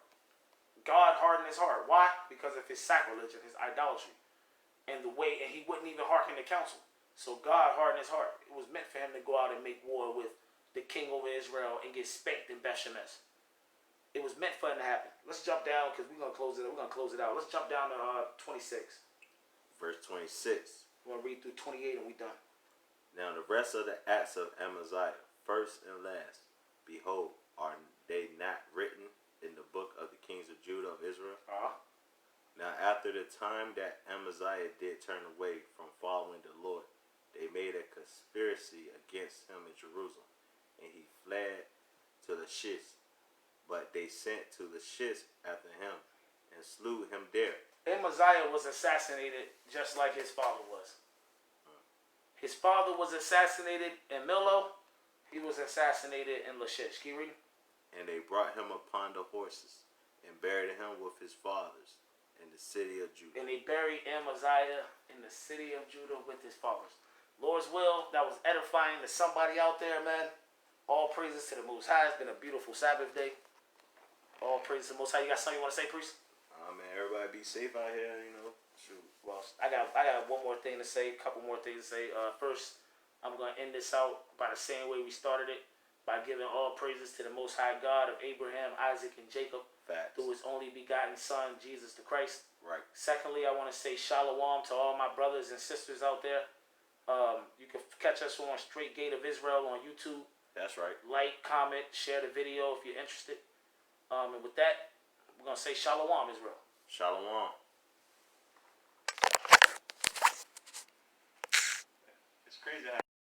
God hardened his heart. Why? Because of his sacrilege and his idolatry. And he wouldn't even hearken to counsel. So God hardened his heart. It was meant for him to go out and make war with the king over Israel and get spanked in Beth-Shemesh. It was meant for it to happen. Let's jump down because we're gonna close it out. Let's jump down to 26. Verse 26. We're gonna read through 28 and we done. Now the rest of the acts of Amaziah, first and last, behold, are they not written in the book of the kings of Judah of Israel? Now after the time that Amaziah did turn away from following the Lord, they made a conspiracy against him in Jerusalem, and he fled to Lachish. But they sent to Lachish after him and slew him there. Amaziah was assassinated just like his father was. His father was assassinated in Millo. He was assassinated in Lachish. Keep reading. And they brought him upon the horses and buried him with his fathers in the city of Judah. And they buried Amaziah in the city of Judah with his fathers. Lord's will, that was edifying to somebody out there, man. All praises to the Most High. It's been a beautiful Sabbath day. All praises to the Most High. You got something you want to say, priest? Man, everybody be safe out here, Shoot. Well, I got one more thing to say, a couple more things to say. First, I'm going to end this out by the same way we started it, by giving all praises to the Most High God of Abraham, Isaac, and Jacob. Facts. Through his only begotten Son, Jesus the Christ. Right. Secondly, I want to say shalom to all my brothers and sisters out there. You can catch us on Strait of Israel on YouTube. That's right. Like, comment, share the video if you're interested. And with that, we're going to say shalom, Israel. Shalom.